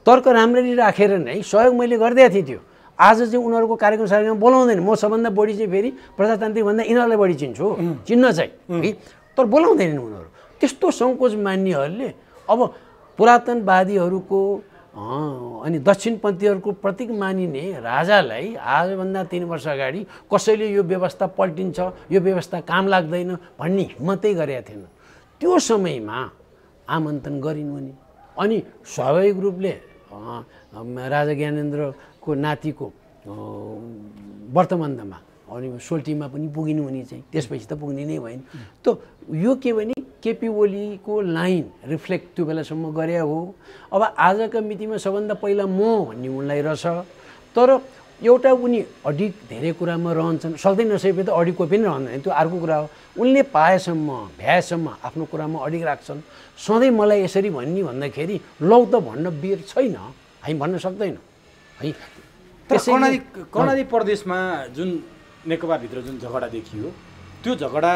तर्क राम्ररी राखेर नै सहयोग मैले गरिदिएको थिएँ। त्यो आज चाहिँ उनीहरूको कार्यक्रम बोलाउँदैन। म सबभन्दा बढी चाहिँ फेरि प्रजातान्त्रिक भन्दा यिनीहरूलाई बढी चिन्छु, चिन्न चाहिँ है, तर बोलाउँदैनन् उनीहरू। त्यस्तो सङ्कोच मान्नेहरूले अब पुरातनवादीहरूको अनि दक्षिणपन्थीहरूको प्रतीक मानिने राजालाई आजभन्दा 3 वर्ष अगाडि कसैले यो व्यवस्था पल्टिन्छ, यो व्यवस्था काम लाग्दैन भन्ने हिम्मतै गरेका थिएन। त्यो समयमा आमन्त्रण गरिन् उनी, अनि स्वाभाविक रूपले राजा ज्ञानेन्द्रको नातिको वर्तमानमा अनि सोल्टीमा पनि पुगिनु उनी चाहिँ, त्यसपछि त पुग्ने नै भएन। त यो के भने केपी ओलीको लाइन रिफ्लेक्ट त्यो बेलासम्म गरे हो। अब आजका मितिमा सबभन्दा पहिला म भन्ने उनलाई रहेछ, तर एउटा उनी अडिक धेरै कुरामा रहन्छन्, सक्दै नसकेपछि त अडिक कोही पनि रहँदैन, त्यो अर्को कुरा हो। उनले पाएसम्म भ्याएसम्म आफ्नो कुरामा अडिक राख्छन्। सधैँ मलाई यसरी भन्ने भन्दाखेरि लौ त भन्न बेर छैन, हामी भन्न सक्दैनौँ है। कर्णाली प्रदेशमा जुन नेकपाभित्र जुन झगडा देखियो, त्यो झगडा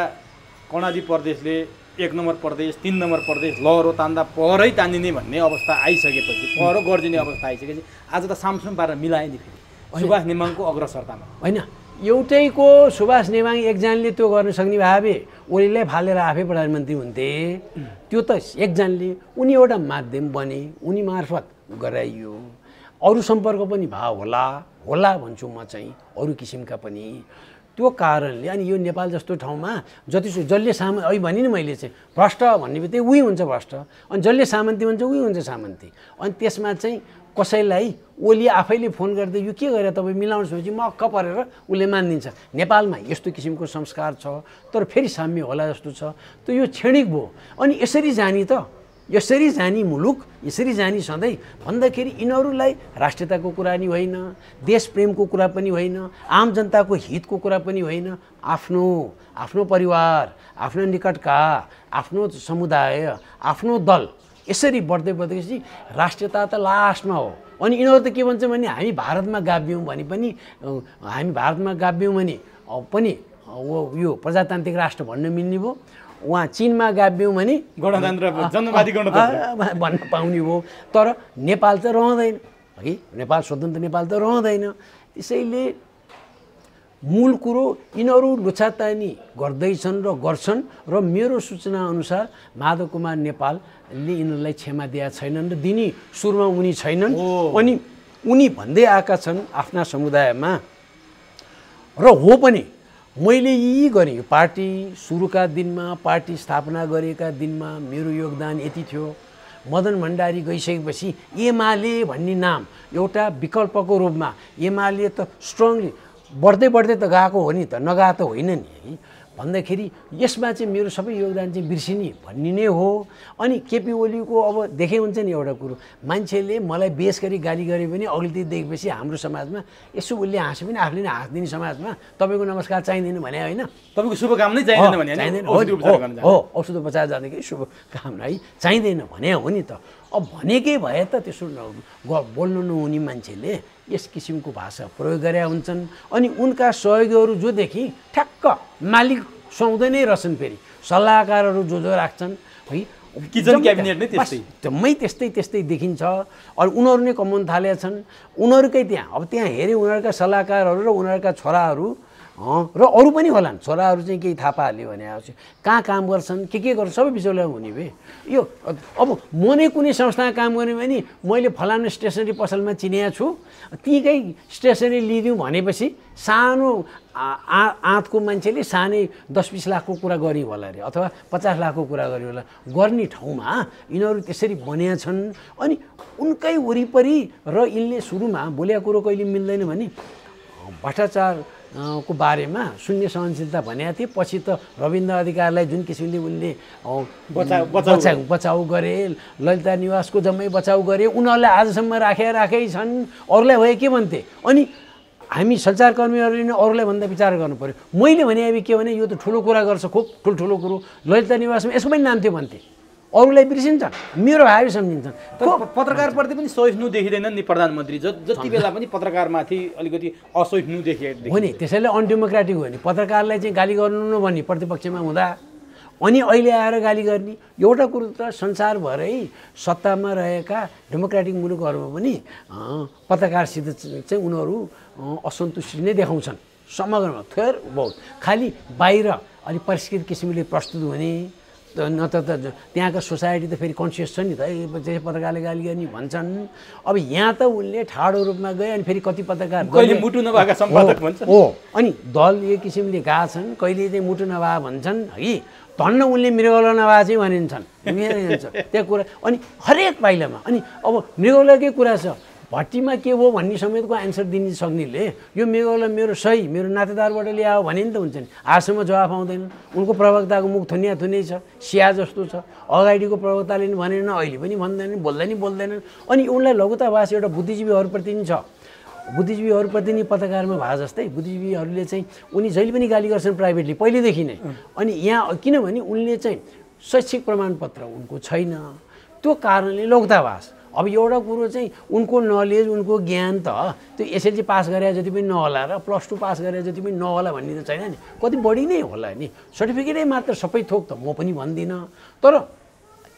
कर्णाली प्रदेशले 1 नम्बर प्रदेश 3 नम्बर प्रदेश लहरो तान्दा पहरै तानिने भन्ने अवस्था आइसकेपछि, पहरो गर्जिने अवस्था आइसकेपछि आज त सामसुम पारेर मिलाए नि फेरि सुभाष नेमाङको अग्रसरतामा होइन। एउटैको सुभाष नेमाङ एकजनाले त्यो गर्न सक्ने भए ओलीलाई फालेर आफै प्रधानमन्त्री हुन्थे। त्यो त एकजनाले, उनी एउटा माध्यम बने, उनी मार्फत गराइयो। अरू सम्पर्क पनि भयो होला भन्छु म चाहिँ, अरू किसिमका पनि। त्यो कारणले अनि यो नेपाल जस्तो ठाउँमा जसले अहिले भने नि मैले चाहिँ भ्रष्ट भन्ने बित्तिकै उही हुन्छ भ्रष्ट, अनि जसले सामन्ती भन्छ उही हुन्छ सामन्ती। अनि त्यसमा चाहिँ कसैलाई ओली आफैले फोन गर्दै यो के गरेर तपाईँ मिलाउनुहोस् भनेपछि मक्क परेर उसले मानिदिन्छ। नेपालमा यस्तो किसिमको संस्कार छ, तर फेरि साम्य होला जस्तो छ। त यो क्षणिक भयो। अनि यसरी जाने त, यसरी जाने मुलुक, यसरी जाने सधैँ भन्दाखेरि यिनीहरूलाई राष्ट्रियताको कुरा नि होइन, देश प्रेमको कुरा पनि होइन, आम जनताको हितको कुरा पनि होइन। आफ्नो परिवार, आफ्नो निकटका, आफ्नो समुदाय, आफ्नो दल यसरी बढ्दै बढ्दैपछि राष्ट्रियता त लास्टमा हो। अनि यिनीहरू त के भन्छ भने हामी भारतमा गाभियौँ भने पनि, हामी भारतमा गाभियौँ भने पनि यो प्रजातान्त्रिक राष्ट्र भन्न मिल्ने भयो, उहाँ चिनमा गाभियौँ भने गणतन्त्र जनवादी गणतन्त्र भन्न पाउने भयो। तर नेपाल त रहँदैन है, नेपाल स्वतन्त्र नेपाल त रहँदैन। त्यसैले मूल कुरो यिनीहरू लुछातानी गर्दैछन् र गर्छन्, र मेरो सूचना अनुसार माधव कुमार नेपालले यिनीहरूलाई क्षमा दिएका छैनन् र दिने सुरुमा उनी छैनन्। अनि उनी भन्दै आएका छन् आफ्ना समुदायमा, र हो पनि मैले यी गरेँ, पार्टी सुरुका दिनमा, पार्टी स्थापना गरेका दिनमा मेरो योगदान यति थियो। मदन भण्डारी गइसकेपछि एमाले भन्ने नाम एउटा विकल्पको रूपमा, एमाले त स्ट्रङली बढ्दै त गएको हो नि त, नगएको त होइन नि है। भन्दाखेरि यसमा चाहिँ मेरो सबै योगदान चाहिँ बिर्सिने भन्ने नै हो। अनि केपी ओलीको अब देखे हुन्छ नि एउटा कुरो, मान्छेले मलाई बेस गरी गाली गरे पनि अग्लिँदै देखेपछि हाम्रो समाजमा यसो उसले हाँसे पनि आफूले नै हाँस्दिने समाजमा तपाईँको नमस्कार चाहिँदैन भने होइन, तपाईँको शुभकामना नै चाहिँदैन भने हो, औषधोपचार जानेकै शुभकामना है चाहिँदैन भने हो नि त। अब भनेकै भए त त्यसो बोल्नु नहुने मान्छेले यस किसिमको भाषा प्रयोग गरे हुन्छन्। अनि उनका सहयोगीहरू जोदेखि ठ्याक्क मालिक सुहाउँदै नै रहेछन्, फेरि सल्लाहकारहरू जो राख्छन् है, किचन क्याबिनेट नै त्यस्तै देखिन्छ। अनि उनीहरू नै कमाउन थालेका छन्। उनीहरूकै त्यहाँ अब त्यहाँ हेऱ्यो उनीहरूका सल्लाहकारहरू र उनीहरूका छोराहरू र अरू पनि होलान्, छोराहरू चाहिँ केही थाहा पाहाल्यो भने कहाँ काम गर्छन्, के गर्छन्, सबै विषयलाई हुने भए यो। अब म नै कुनै संस्थामा काम गर्ने भने मैले फलानु स्टेसनरी पसलमा चिनेको छु, त्यहीँकै स्टेसनरी लिदिउँ भनेपछि सानो आँतको मान्छेले सानै 10-20 लाखको कुरा गऱ्यो होला अरे, अथवा 50 लाखको कुरा गऱ्यो होला। गर्ने ठाउँमा यिनीहरू त्यसरी बनेका छन्। अनि उनकै वरिपरि र यिनले सुरुमा बोलेको कुरो कहिले मिल्दैन भने भ्रष्टाचार को बारेमा शून्य सहनशीलता भनेको थिए, पछि त रविन्द्र अधिकारलाई जुन किसिमले उनले बचाउ गरे, ललिता निवासको जम्मै बचाउ गरे, उनीहरूलाई आजसम्म राखेकै छन्। अरूलाई भए के भन्थे, अनि हामी सञ्चारकर्मीहरूले नै अरूलाई भन्दा विचार गर्नु पऱ्यो। मैले भने अब के भने यो त ठुलो कुरा गर्छ, खुब ठुलो कुरो, ललिता निवासमा यसको पनि नाम थियो भन्थे, अरूलाई बिर्सिन्छ, मेरो भाइ सम्झिन्छन्। पत्रकारप्रति पनि सहिष्णु देखिँदैनन् नि प्रधानमन्त्री, जति बेला पनि पत्रकारमाथि अलिकति असहिष्णु देखिए हो नि। त्यसैले अनडेमोक्रेटिक हो नि, पत्रकारलाई चाहिँ गाली गर्नु नभन्ने प्रतिपक्षमा हुँदा अनि अहिले आएर गाली गर्ने। एउटा कुरो त संसारभरै सत्तामा रहेका डेमोक्रेटिक मुलुकहरूमा पनि पत्रकारसित चाहिँ उनीहरू असन्तुष्टि नै देखाउँछन् समग्रमा थोर बहुत। खालि बाहिर अलि परिष्कृत किसिमले प्रस्तुत हुने न त त्यहाँका सोसाइटी त फेरि कन्सियस छ नि त त्यसै पत्रकारले गाली गर्ने भन्छन्। अब यहाँ त उनले ठाडो रूपमा गए अनि फेरि कति पत्रकार कहिले मुटु नभएका सम्पादक भन्छन् हो अनि दल एक किसिमले गएको छन्, कहिले चाहिँ मुटु नभए भन्छन् है, धन्न उनले मृगौला नभए चाहिँ भनिन्छन् त्यो कुरा। अनि हरेक पाइलामा अनि अब मृगौलाकै कुरा छ, भट्टीमा के हो भन्ने समेतको एन्सर दिने सक्नेले यो मृगौला मेरो सही मेरो नातेदारबाट ल्यायो भने नि त हुन्छ नि। आजसम्म जवाफ आउँदैन। उनको प्रवक्ताको मुख थुनिया थुनै छ, सिया जस्तो छ। अगाडिको प्रवक्ताले नि भनेन, अहिले पनि भन्दैनन्, बोल्दैनन्। अनि उनलाई लघुताभाष एउटा बुद्धिजीवीहरूप्रति नि छ, बुद्धिजीवीहरूप्रति नि पत्रकारमा भए जस्तै बुद्धिजीवीहरूले चाहिँ उनी जहिले पनि गाली गर्छन् प्राइभेटली पहिलेदेखि नै। अनि यहाँ किनभने उनले चाहिँ शैक्षिक प्रमाणपत्र उनको छैन, त्यो कारणले लघुताभाष। अब एउटा कुरो चाहिँ उनको नलेज उनको ज्ञान त त्यो एसएलसी पास गरे जति पनि नहोला र +2 पास गरे जति पनि नहोला भन्ने त छैन नि, कति बढी नै होला नि। सर्टिफिकेटै मात्र सबै थोक त म पनि भन्दिनँ, तर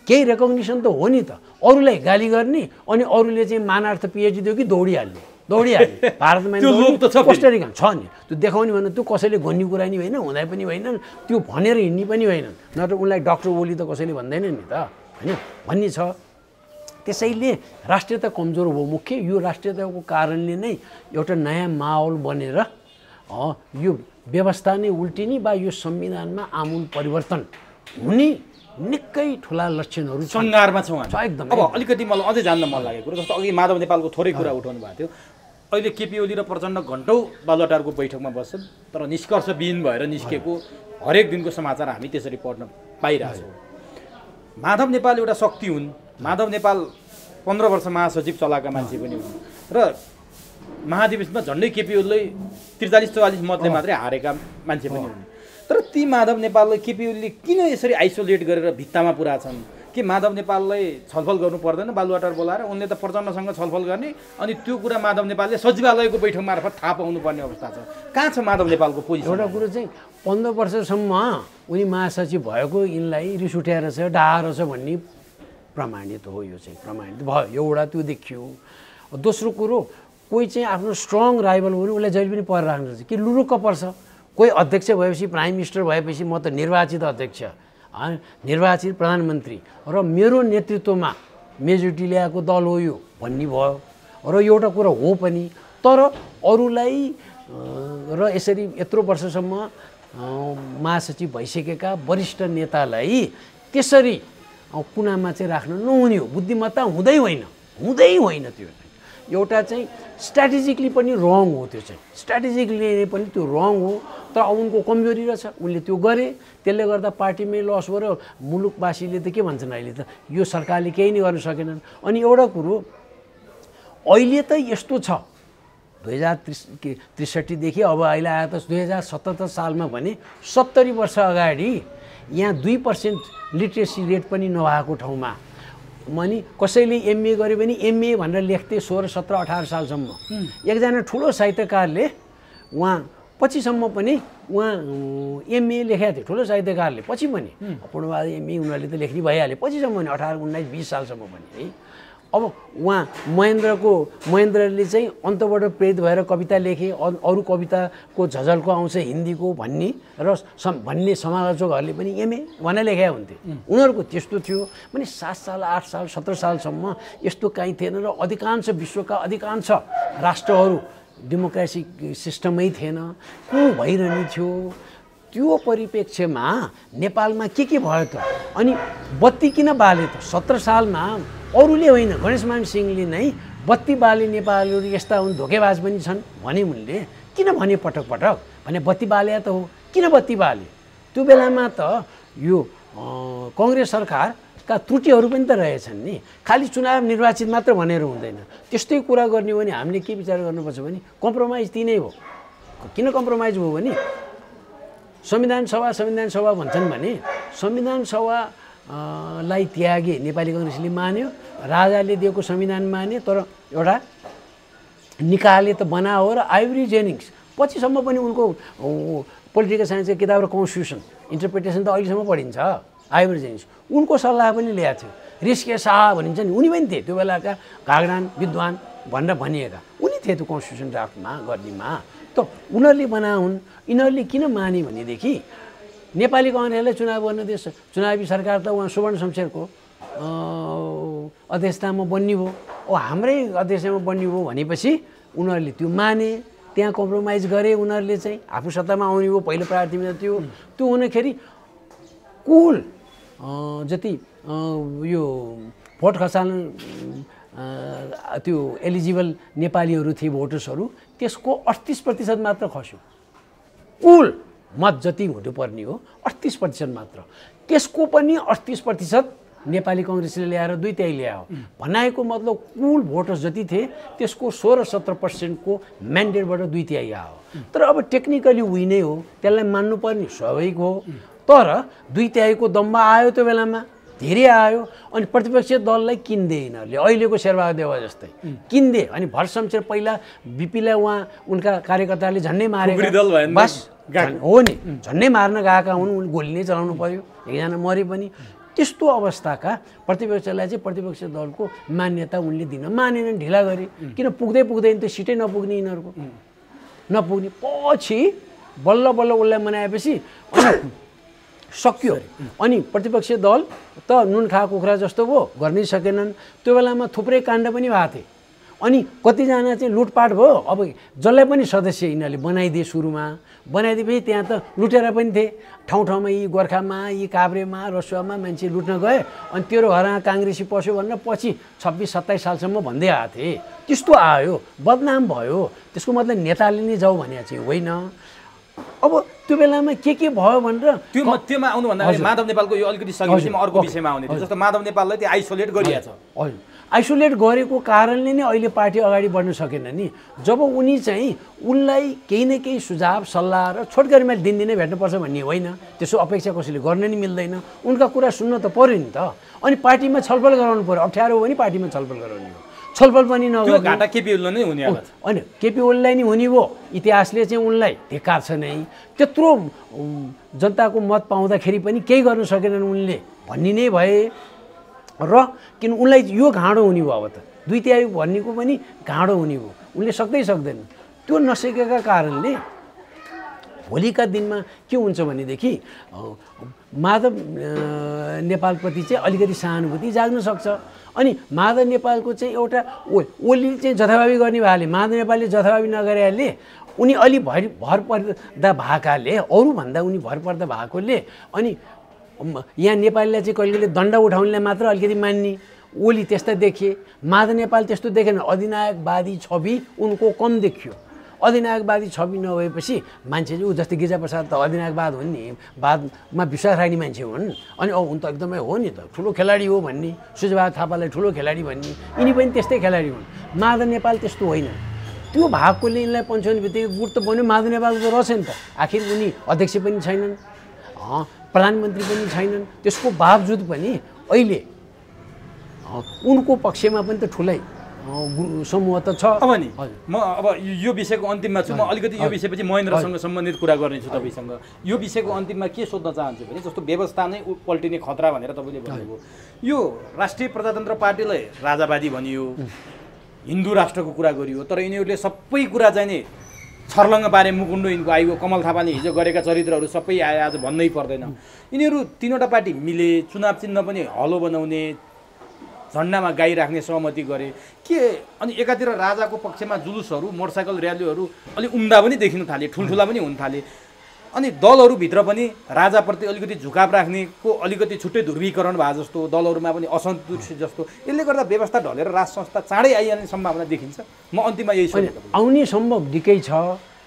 केही रेकग्निसन त हो नि त। अरूलाई गाली गर्ने अनि अरूले चाहिँ मानार्थ पिएचडी दियो कि दौडिहाल्ने भारतमा कोस्टारिका छ नि, त्यो देखाउने भन्दा त्यो कसैले भन्ने कुरा नि होइन, हुँदै पनि होइन, त्यो भनेर हिँड्ने पनि होइन। नत्र उनलाई डक्टर ओली त कसैले भन्दैन नि त होइन भन्ने छ। त्यसैले राष्ट्रियता कमजोर हो मुख्य। यो राष्ट्रियताको कारणले नै एउटा नयाँ माहौल बनेर यो व्यवस्था नै उल्टिने वा यो संविधानमा आमूल परिवर्तन हुने निकै ठुला लक्षणहरू सङ्घारमा छौँ एकदम। अब अलिकति मलाई अझै जान्न मन लागेको कुरो जस्तो अघि माधव नेपालको थोरै कुरा उठाउनु भएको थियो। अहिले केपी ओली र प्रचण्ड घन्टौँ बालुवाटारको बैठकमा बस्छन्, तर निष्कर्षविहीन भएर निस्केको हरेक दिनको समाचार हामी त्यसरी पढ्न पाइरहेछौँ। माधव नेपाल एउटा शक्ति हुन्। माधव नेपाल 15 वर्ष महासचिव चलाएका मान्छे पनि हुन् र महाधिवेशनमा झन्डै केपी ओलीले 43-44 मतले मात्रै हारेका मान्छे पनि हुन्। तर ती माधव नेपाललाई केपी ओलीले किन यसरी आइसोलेट गरेर भित्तामा पुऱ्याछन्? के माधव नेपाललाई छलफल गर्नु पर्दैन बालुवाटार बोलाएर? उनले त प्रचण्डसँग छलफल गर्ने अनि त्यो कुरा माधव नेपालले सचिवालयको बैठक मार्फत थाहा पाउनुपर्ने अवस्था छ। कहाँ छ माधव नेपालको पोजिसन? एउटा कुरो चाहिँ 15 वर्षसम्म उनी महासचिव भएको यिनलाई रिस उठाएर छ, डाहा छ भन्ने प्रमाणित हो। यो चाहिँ प्रमाणित भयो, एउटा त्यो देखियो। दोस्रो कुरो कोही चाहिँ आफ्नो स्ट्रङ राइभल हो भने उसलाई जहिले पनि पर राख्नु कि लुरुक्क पर्छ। कोही अध्यक्ष भएपछि प्राइम मिनिस्टर भएपछि म त निर्वाचित अध्यक्ष निर्वाचित प्रधानमन्त्री र मेरो नेतृत्वमा मेजोरिटी ल्याएको दल हो यो भन्ने भयो र एउटा कुरा हो पनि। तर अरूलाई र यसरी यत्रो वर्षसम्म महासचिव भइसकेका वरिष्ठ नेतालाई त्यसरी कुनामा चाहिँ राख्न नहुने हो। बुद्धिमत्ता हुँदै होइन त्यो एउटा चाहिँ स्ट्राटेजिकली पनि रङ हो। त्यो चाहिँ स्ट्राटेजिकली पनि त्यो रङ हो। तर उनको कमजोरी रहेछ, उनले त्यो गरे, त्यसले गर्दा पार्टीमै लस भयो र मुलुकवासीले त के भन्छन् अहिले त यो सरकारले केही नै गर्न सकेनन्। अनि एउटा कुरो अहिले त यस्तो छ 2063 देखि अब अहिले आए त 2077 सालमा भने 70 वर्ष अगाडि यहाँ 2% लिट्रेसी रेट पनि नभएको ठाउँमा अनि कसैले एमए गरे भने एमए भनेर लेख्थे 16, 17, 18 सालसम्म। एकजना ठुलो साहित्यकारले उहाँ पछिसम्म पनि उहाँ एमए लेखेको थियो, ठुलो साहित्यकारले पछि पनि पूर्णवाद एमए उनीहरूले त लेख्ने भइहाल्यो पछिसम्म पनि 18, 19, 20 सालसम्म पनि है। अब उहाँ महेन्द्रले चाहिँ अन्तबाट प्रेरित भएर कविता लेखे, अरू कविताको झझल्को आउँछ हिन्दीको भन्ने र भन्ने समालोचकहरूले पनि एमए भनेर लेखेका हुन्थे। उनीहरूको त्यस्तो थियो भने 7 साल, 8 साल, 17 सालसम्म यस्तो काहीँ थिएन र अधिकांश विश्वका अधिकांश राष्ट्रहरू डेमोक्रेसी सिस्टमै थिएन, को भइरहने थियो। त्यो परिप्रेक्ष्यमा नेपालमा के भयो त? अनि बत्ती किन बाले त? 17 सालमा अरूले होइन गणेशमान सिंहले नै बत्ती बाले नेपालीहरू यस्ता हुन्, धोकेबाज पनि छन् भने उनले किन भने पटक पटक भने बत्ती बाले त हो, किन बत्ती बाले? त्यो बेलामा त यो कांग्रेस सरकारका त्रुटिहरू पनि त रहेछन् नि, खालि चुनाव निर्वाचित मात्र भनेर हुँदैन। त्यस्तै कुरा गर्ने हो भने हामीले के विचार गर्नुपर्छ भने कम्प्रोमाइज ती नै हो। किन कम्प्रोमाइज भयो भने संविधान सभा भन्छन् भने संविधान सभा लाई त्यागे नेपाली कांग्रेसले मान्यो, राजाले दिएको संविधान माने, तर एउटा निकायले त बनायो र आइभरी जेनिङ्स पछिसम्म पनि उनको पोलिटिकल साइन्सको किताब र कन्स्टिट्युसन इन्टरप्रिटेसन त अहिलेसम्म पढिन्छ आइभर जेन्स उनको सल्लाह पनि ल्याएको थियो रिस्के शाह भनिन्छ नि उनी पनि थिए त्यो बेलाका घागडान विद्वान भनेर भनिएका उनी थिए त्यो कन्स्टिट्युसन ड्राफ्टमा गर्नेमा त उनीहरूले बनाउन् यिनीहरूले किन माने भनेदेखि नेपाली कङ्ग्रेसलाई चुनाव गर्न देश चुनावी सरकार त उहाँ सुवर्ण शमशेरको अध्यक्षतामा बन्ने भयो हाम्रै अध्यक्षतामा बन्ने भयो भनेपछि उनीहरूले त्यो माने त्यहाँ कम्प्रोमाइज गरे उनीहरूले चाहिँ आफू सत्तामा आउने हो पहिलो प्राथमिकता त्यो हुँदाखेरि कुल जति यो भोट खसाल्न त्यो एलिजिबल नेपालीहरू थिए भोटर्सहरू त्यसको 38% मात्र खस्यो कुल मत जति हुनुपर्ने हो 38% मात्र त्यसको पनि 38% नेपाली कङ्ग्रेसले ल्याएर 2/3 ल्यायो भनाएको मतलब कुल भोटर्स जति थिए त्यसको 16-17% को म्यान्डेटबाट 2/3 आयो तर अब टेक्निकली उही नै हो त्यसलाई मान्नुपर्ने स्वाभाविक हो तर 2/3 को दम्बा आयो त्यो बेलामा धेरै आयो अनि प्रतिपक्षीय दललाई किन्दे यिनीहरूले अहिलेको शेरबहादुर देउवा जस्तै किन्दे अनि भट्ट शमशेर पहिला बिपीलाई उहाँ उनका कार्यकर्ताले झन्डै मारेको बस हो नि झन्डै मार्न गएका हुन् गोली नै चलाउनु पर्यो एकजना मरे पनि त्यस्तो अवस्थाका प्रतिपक्षलाई चाहिँ प्रतिपक्ष दलको मान्यता उनले दिन मानेनन् ढिला गरे किन पुग्दै पुग्दैन त्यो सिटै नपुग्ने यिनीहरूको नपुग्ने पछि बल्ल बल्ल उसलाई मनाएपछि सक्यो अनि प्रतिपक्षीय दल त नुन खा कुखुरा जस्तो भयो गर्नै सकेनन् त्यो बेलामा थुप्रै काण्ड पनि भएको थिए अनि कतिजना चाहिँ लुटपाट भयो अब जसलाई पनि सदस्य यिनीहरूले बनाइदिए सुरुमा बनाइदिएपछि त्यहाँ त लुटेर पनि थिए ठाउँ ठाउँमा यी गोर्खामा यी काभ्रेमा रसुवामा मान्छे लुट्न गए अनि तेरो घरमा काङ्ग्रेसी पस्यो भनेर पछि 26-27 सालसम्म भन्दै आएको थिए त्यस्तो आयो बदनाम भयो त्यसको मतलब नेताले नै जाऊ भने चाहिँ होइन अब त्यो बेलामा के भयो भनेर त्योमा आउनुभन्दा माधव नेपालको यो अलिकति सकेपछि म अर्को विषयमा आउने थिएँ जस्तो माधव नेपाललाई त्यो आइसोलेट गरिएको छ हजुर आइसोलेट गरेको कारणले नै अहिले पार्टी अगाडि बढ्न सकेन नि जब उनी चाहिँ उनलाई केही न केही सुझाव सल्लाह र छोटकरीमा दिनदिनै भेट्नुपर्छ भन्ने होइन त्यसो अपेक्षा कसैले गर्न नि मिल्दैन उनका कुरा सुन्न त पर्यो नि त अनि पार्टीमा छलफल गराउनु पर्यो अप्ठ्यारो हो भने पार्टीमा छलफल गराउने हो छलफल पनि नगर्नु घाटा केपी ओलीलाई नै हुने होइन केपी ओलीलाई नै हुने हो इतिहासले चाहिँ उनलाई धिक्कार छ नै त्यत्रो जनताको मत पाउँदाखेरि पनि केही गर्न सकेनन् उनले भन्ने नै भए र किन उनलाई यो घाँडो हुने भयो अब त 2/3 भन्नेको पनि घाँडो हुने भयो उनले सक्दैन त्यो नसकेका कारणले भोलिका दिनमा के हुन्छ भनेदेखि माधव नेपालप्रति चाहिँ अलिकति सहानुभूति जाग्न सक्छ अनि माधव नेपालको चाहिँ एउटा ओली चाहिँ जथाभावी गर्ने भएले माधव नेपालले जथाभावी नगरेले उनी अलि भर पर्दा भएकाले अरूभन्दा उनी भर पर्दा भएकोले अनि यहाँ नेपालीलाई चाहिँ कहिले दण्ड उठाउनेलाई मात्र अलिकति मान्ने ओली त्यस्ता देखिए माधव नेपाल त्यस्तो देखेन अधिनायकवादी छवि उनको कम देखियो अधिनायकवादी छवि नभएपछि मान्छे चाहिँ ऊ जस्तै गिरिजा प्रसाद त अधिनायकवाद हुन् नि वादमा विश्वास राख्ने मान्छे हुन् अनि उन त एकदमै हो नि त ठुलो खेलाडी हो भन्ने सूर्यबहादुर थापालाई ठुलो खेलाडी भन्ने यिनी पनि त्यस्तै खेलाडी हुन् माधव नेपाल त्यस्तो होइन त्यो भागकोले यिनलाई पन्छाउने बित्तिकै गुट त बन्यो माधव नेपालको रहेछ नि त आखिर उनी अध्यक्ष पनि छैनन् प्रधानमन्त्री पनि छैनन् त्यसको बावजुद पनि अहिले उनको पक्षमा पनि त ठुलै समूह त छ अब नि म अब यो विषयको अन्तिममा छु म अलिकति यो विषयपछि महेन्द्रसँग सम्बन्धित कुरा गर्नेछु तपाईँसँग यो विषयको अन्तिममा के सोध्न चाहन्छु भने जस्तो व्यवस्था नै पल्टिने खतरा भनेर तपाईँले भन्नुभयो यो राष्ट्रिय प्रजातन्त्र पार्टीलाई राजावादी भनियो हिन्दू राष्ट्रको कुरा गरियो तर यिनीहरूले सबै कुरा चाहिँ नि छर्लङ्ग पारे मुकुन्डो यिनको आइयो कमल थापाले हिजो गरेका चरित्रहरू सबै आए आज भन्नै पर्दैन यिनीहरू तीनवटा पार्टी मिले चुनाव चिन्ह पनि हलो बनाउने झन्डामा गाई राख्ने सहमति गरे के अनि एकातिर राजाको पक्षमा जुलुसहरू मोटरसाइकल र्यालीहरू अलिक उम्दा पनि देखिन थाले ठुल्ठुला पनि हुन थाले अनि दलहरूभित्र पनि राजाप्रति अलिकति झुकाव राख्नेको अलिकति छुट्टै ध्रुवीकरण भए जस्तो दलहरूमा पनि असन्तुष्टि जस्तो यसले गर्दा व्यवस्था ढलेर राज संस्था चाँडै आइहाल्ने सम्भावना देखिन्छ म अन्तिममा यही सोधेको आउने सम्भव निकै छ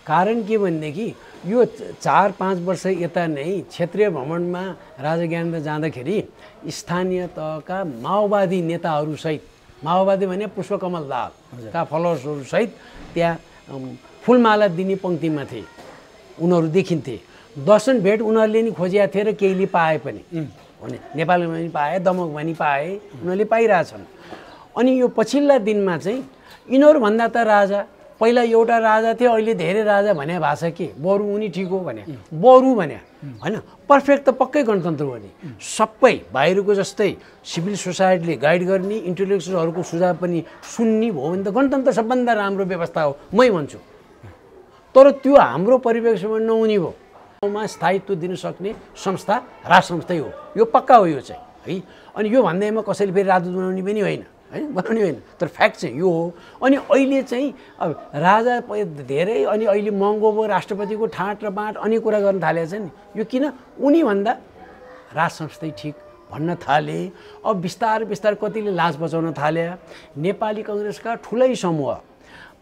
कारण के भनेदेखि यो 4-5 वर्ष यता नै क्षेत्रीय भ्रमणमा राजा ज्ञानेन्द्र जाँदाखेरि स्थानीय तहका माओवादी नेताहरूसहित माओवादी भने पुष्पकमल दाहालका फलोवर्सहरूसहित त्यहाँ फुलमाला दिने पङ्क्तिमा थिए उनीहरू देखिन्थे दर्शन भेट उनीहरूले नि खोजेका थिए र केहीले पाए पनि भने नेपालमा पनि पाए दमकमा पनि पाए उनीहरूले पाइरहेछन् अनि यो पछिल्ला दिनमा चाहिँ यिनीहरूभन्दा त राजा पहिला एउटा राजा थियो अहिले धेरै राजा भने भाषा के बरु उनी ठिक हो भने बरु भने होइन पर्फेक्ट त पक्कै गणतन्त्र हो नि सबै बाहिरको जस्तै सिभिल सोसाइटीले गाइड गर्ने इन्टेलेक्चुअलहरूको सुझाव पनि सुन्ने भयो भने त गणतन्त्र सबभन्दा राम्रो व्यवस्था हो मै भन्छु तर त्यो हाम्रो परिवेशमा नहुने भयो मा स्थायित्व दिन सक्ने संस्था राज संस्थै हो यो पक्का हो यो चाहिँ है अनि यो भन्दैमा कसैले फेरि राजदूत बनाउने पनि होइन हैन बनाउने होइन तर फ्याक्ट चाहिँ यो हो अनि अहिले चाहिँ अब राजा धेरै अनि अहिले महँगो भयो राष्ट्रपतिको ठाँट र बाँट अनेक कुरा गर्न थालेको छ नि यो किन उनी भन्दा राज संस्थै ठिक भन्न थाले अब बिस्तार कतिले लाज बचाउन थाले नेपाली कांग्रेसका ठुलै समूह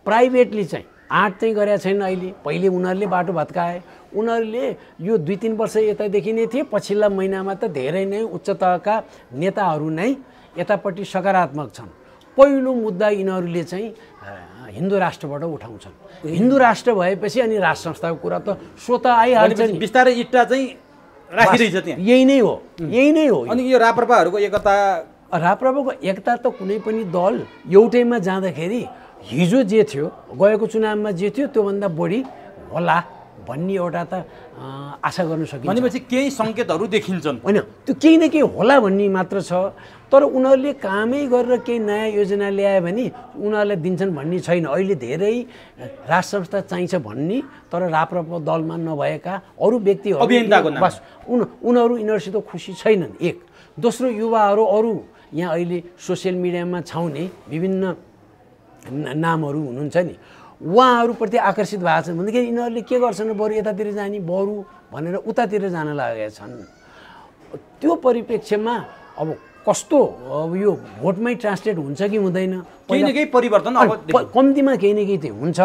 प्राइभेटली चाहिँ आँट चाहिँ गरेका छैन अहिले पहिले उनीहरूले बाटो भत्काए उनीहरूले यो 2-3 वर्ष यतादेखि नै थिए पछिल्ला महिनामा त धेरै नै उच्च तहका नेताहरू नै यतापट्टि सकारात्मक छन् पहिलो मुद्दा यिनीहरूले चाहिँ हिन्दू राष्ट्रबाट उठाउँछन् हिन्दू राष्ट्र भएपछि अनि राज संस्थाको कुरा त स्वतः आइहाल्छ नि बिस्तारै इट्टा चाहिँ राखिरहेछ त्यहाँ यही नै हो अनि यो राप्रपाहरूको एकता राप्रपाको एकता त कुनै पनि दल एउटैमा जाँदाखेरि हिजो जे थियो गएको चुनावमा जे थियो त्योभन्दा बढी होला भन्ने एउटा त आशा गर्न सकिन्छ भनेपछि केही सङ्केतहरू देखिन्छन् होइन त्यो केही न केही होला भन्ने मात्र छ तर उनीहरूले कामै गरेर केही नयाँ योजना ल्यायो भने उनीहरूलाई दिन्छन् भन्ने छैन अहिले धेरै राज संस्था चाहिन्छ भन्ने तर राप्रपा दलमा नभएका अरू व्यक्तिहरू बस यिनीहरूसित खुसी छैनन् एक दोस्रो युवाहरू अरू यहाँ अहिले सोसियल मिडियामा छाउने विभिन्न नामहरू हुनुहुन्छ नि उहाँहरूप्रति आकर्षित भएको छन् भन्दाखेरि यिनीहरूले के गर्छन् बरु यतातिर जाने बरु भनेर उतातिर जान लागेका छन् त्यो परिप्रेक्ष्यमा अब कस्तो अब यो भोटमै ट्रान्सलेट हुन्छ कि हुँदैन केही न केही परिवर्तन अब कम्तीमा केही न केही चाहिँ हुन्छ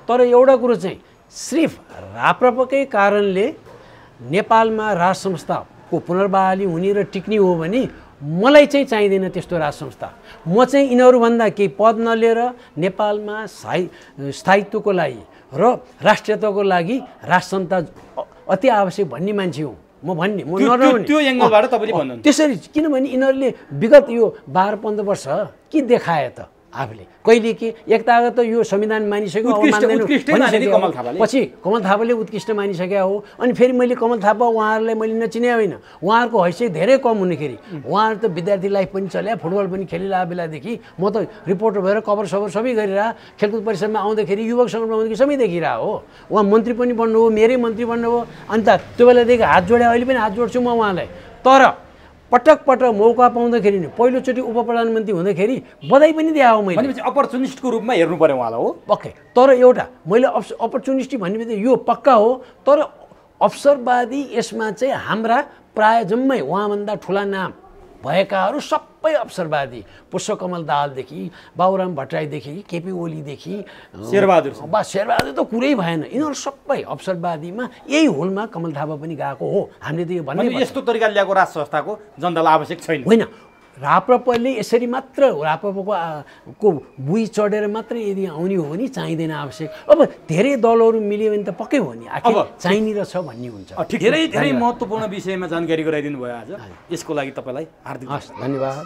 तर एउटा कुरो चाहिँ सिर्फ राप्रपाकै कारणले नेपालमा राज संस्थाको पुनर्बहाली हुने र टिक्ने हो भने मलाई चाहिँ चाहिँदैन त्यस्तो राज संस्था म चाहिँ यिनीहरूभन्दा केही पद नलिएर नेपालमा स्थायित्वको लागि र राष्ट्रियताको लागि राज संस्था अति आवश्यक भन्ने मान्छे हो म भन्ने म नराउने त्यो एङ्गलबाट तपाईले भन्नुहुन्छ त्यसरी किनभने यिनीहरूले विगत यो 12-15 वर्ष के देखाए त आफूले कहिले के एकतागत त यो संविधान मानिसक्यो पछि कमल थापाले उत्कृष्ट मानिसकेका हो अनि फेरि मैले कमल थापा उहाँहरूलाई मैले नचिने होइन उहाँहरूको हैसियत धेरै कम हुनेखेरि उहाँहरू त विद्यार्थी लाइफ पनि चल्या फुटबल पनि खेलिरहेको बेलादेखि म त रिपोर्टर भएर कभर सबर सबै गरिरह खेलकुद परिषदमा आउँदाखेरि युवक सङ्गठन आउँदाखेरि सबै देखिरह हो उहाँ मन्त्री पनि बन्नु हो मेरै मन्त्री बन्नु हो अन्त त्यो बेलादेखि हात जोडे अहिले पनि हात जोड्छु म उहाँलाई तर पटक मौका पाउँदाखेरि नि पहिलोचोटि उप प्रधानमन्त्री हुँदाखेरि बधाई पनि दिए हो मैले भनेपछि अपर्चुनिस्टको रूपमा हेर्नु पर्यो उहाँलाई हो पक्कै तर एउटा मैले अपर्चुनिस्ट भन्ने बित्तिकै यो पक्का हो तर अवसरवादी यसमा चाहिँ हाम्रा प्राय जम्मै उहाँभन्दा ठुला नाम भएकाहरू सबै अवसरवादी पुष्पकमल दाहालदेखि बाबुराम भट्टराईदेखि केपी ओलीदेखि शेरबहादुर शेरबहादुर त कुरै भएन यिनीहरू सबै अवसरवादीमा यही होलमा कमल थापा पनि गएको हो हामीले त यो भन्ने यस्तो तरिकाले ल्याएको राज संस्थाको जनतालाई आवश्यक छैन होइन राप्रपाले यसरी मात्र राप्रपाको बुई चढेर मात्र यदि आउने हो भने चाहिँदैन आवश्यक अब धेरै दलहरू मिल्यो भने त पक्कै हो नि आखिर चाहिने रहेछ भन्ने हुन्छ धेरै महत्त्वपूर्ण विषयमा जानकारी गराइदिनु भयो आज यसको लागि तपाईँलाई हार्दिक धन्यवाद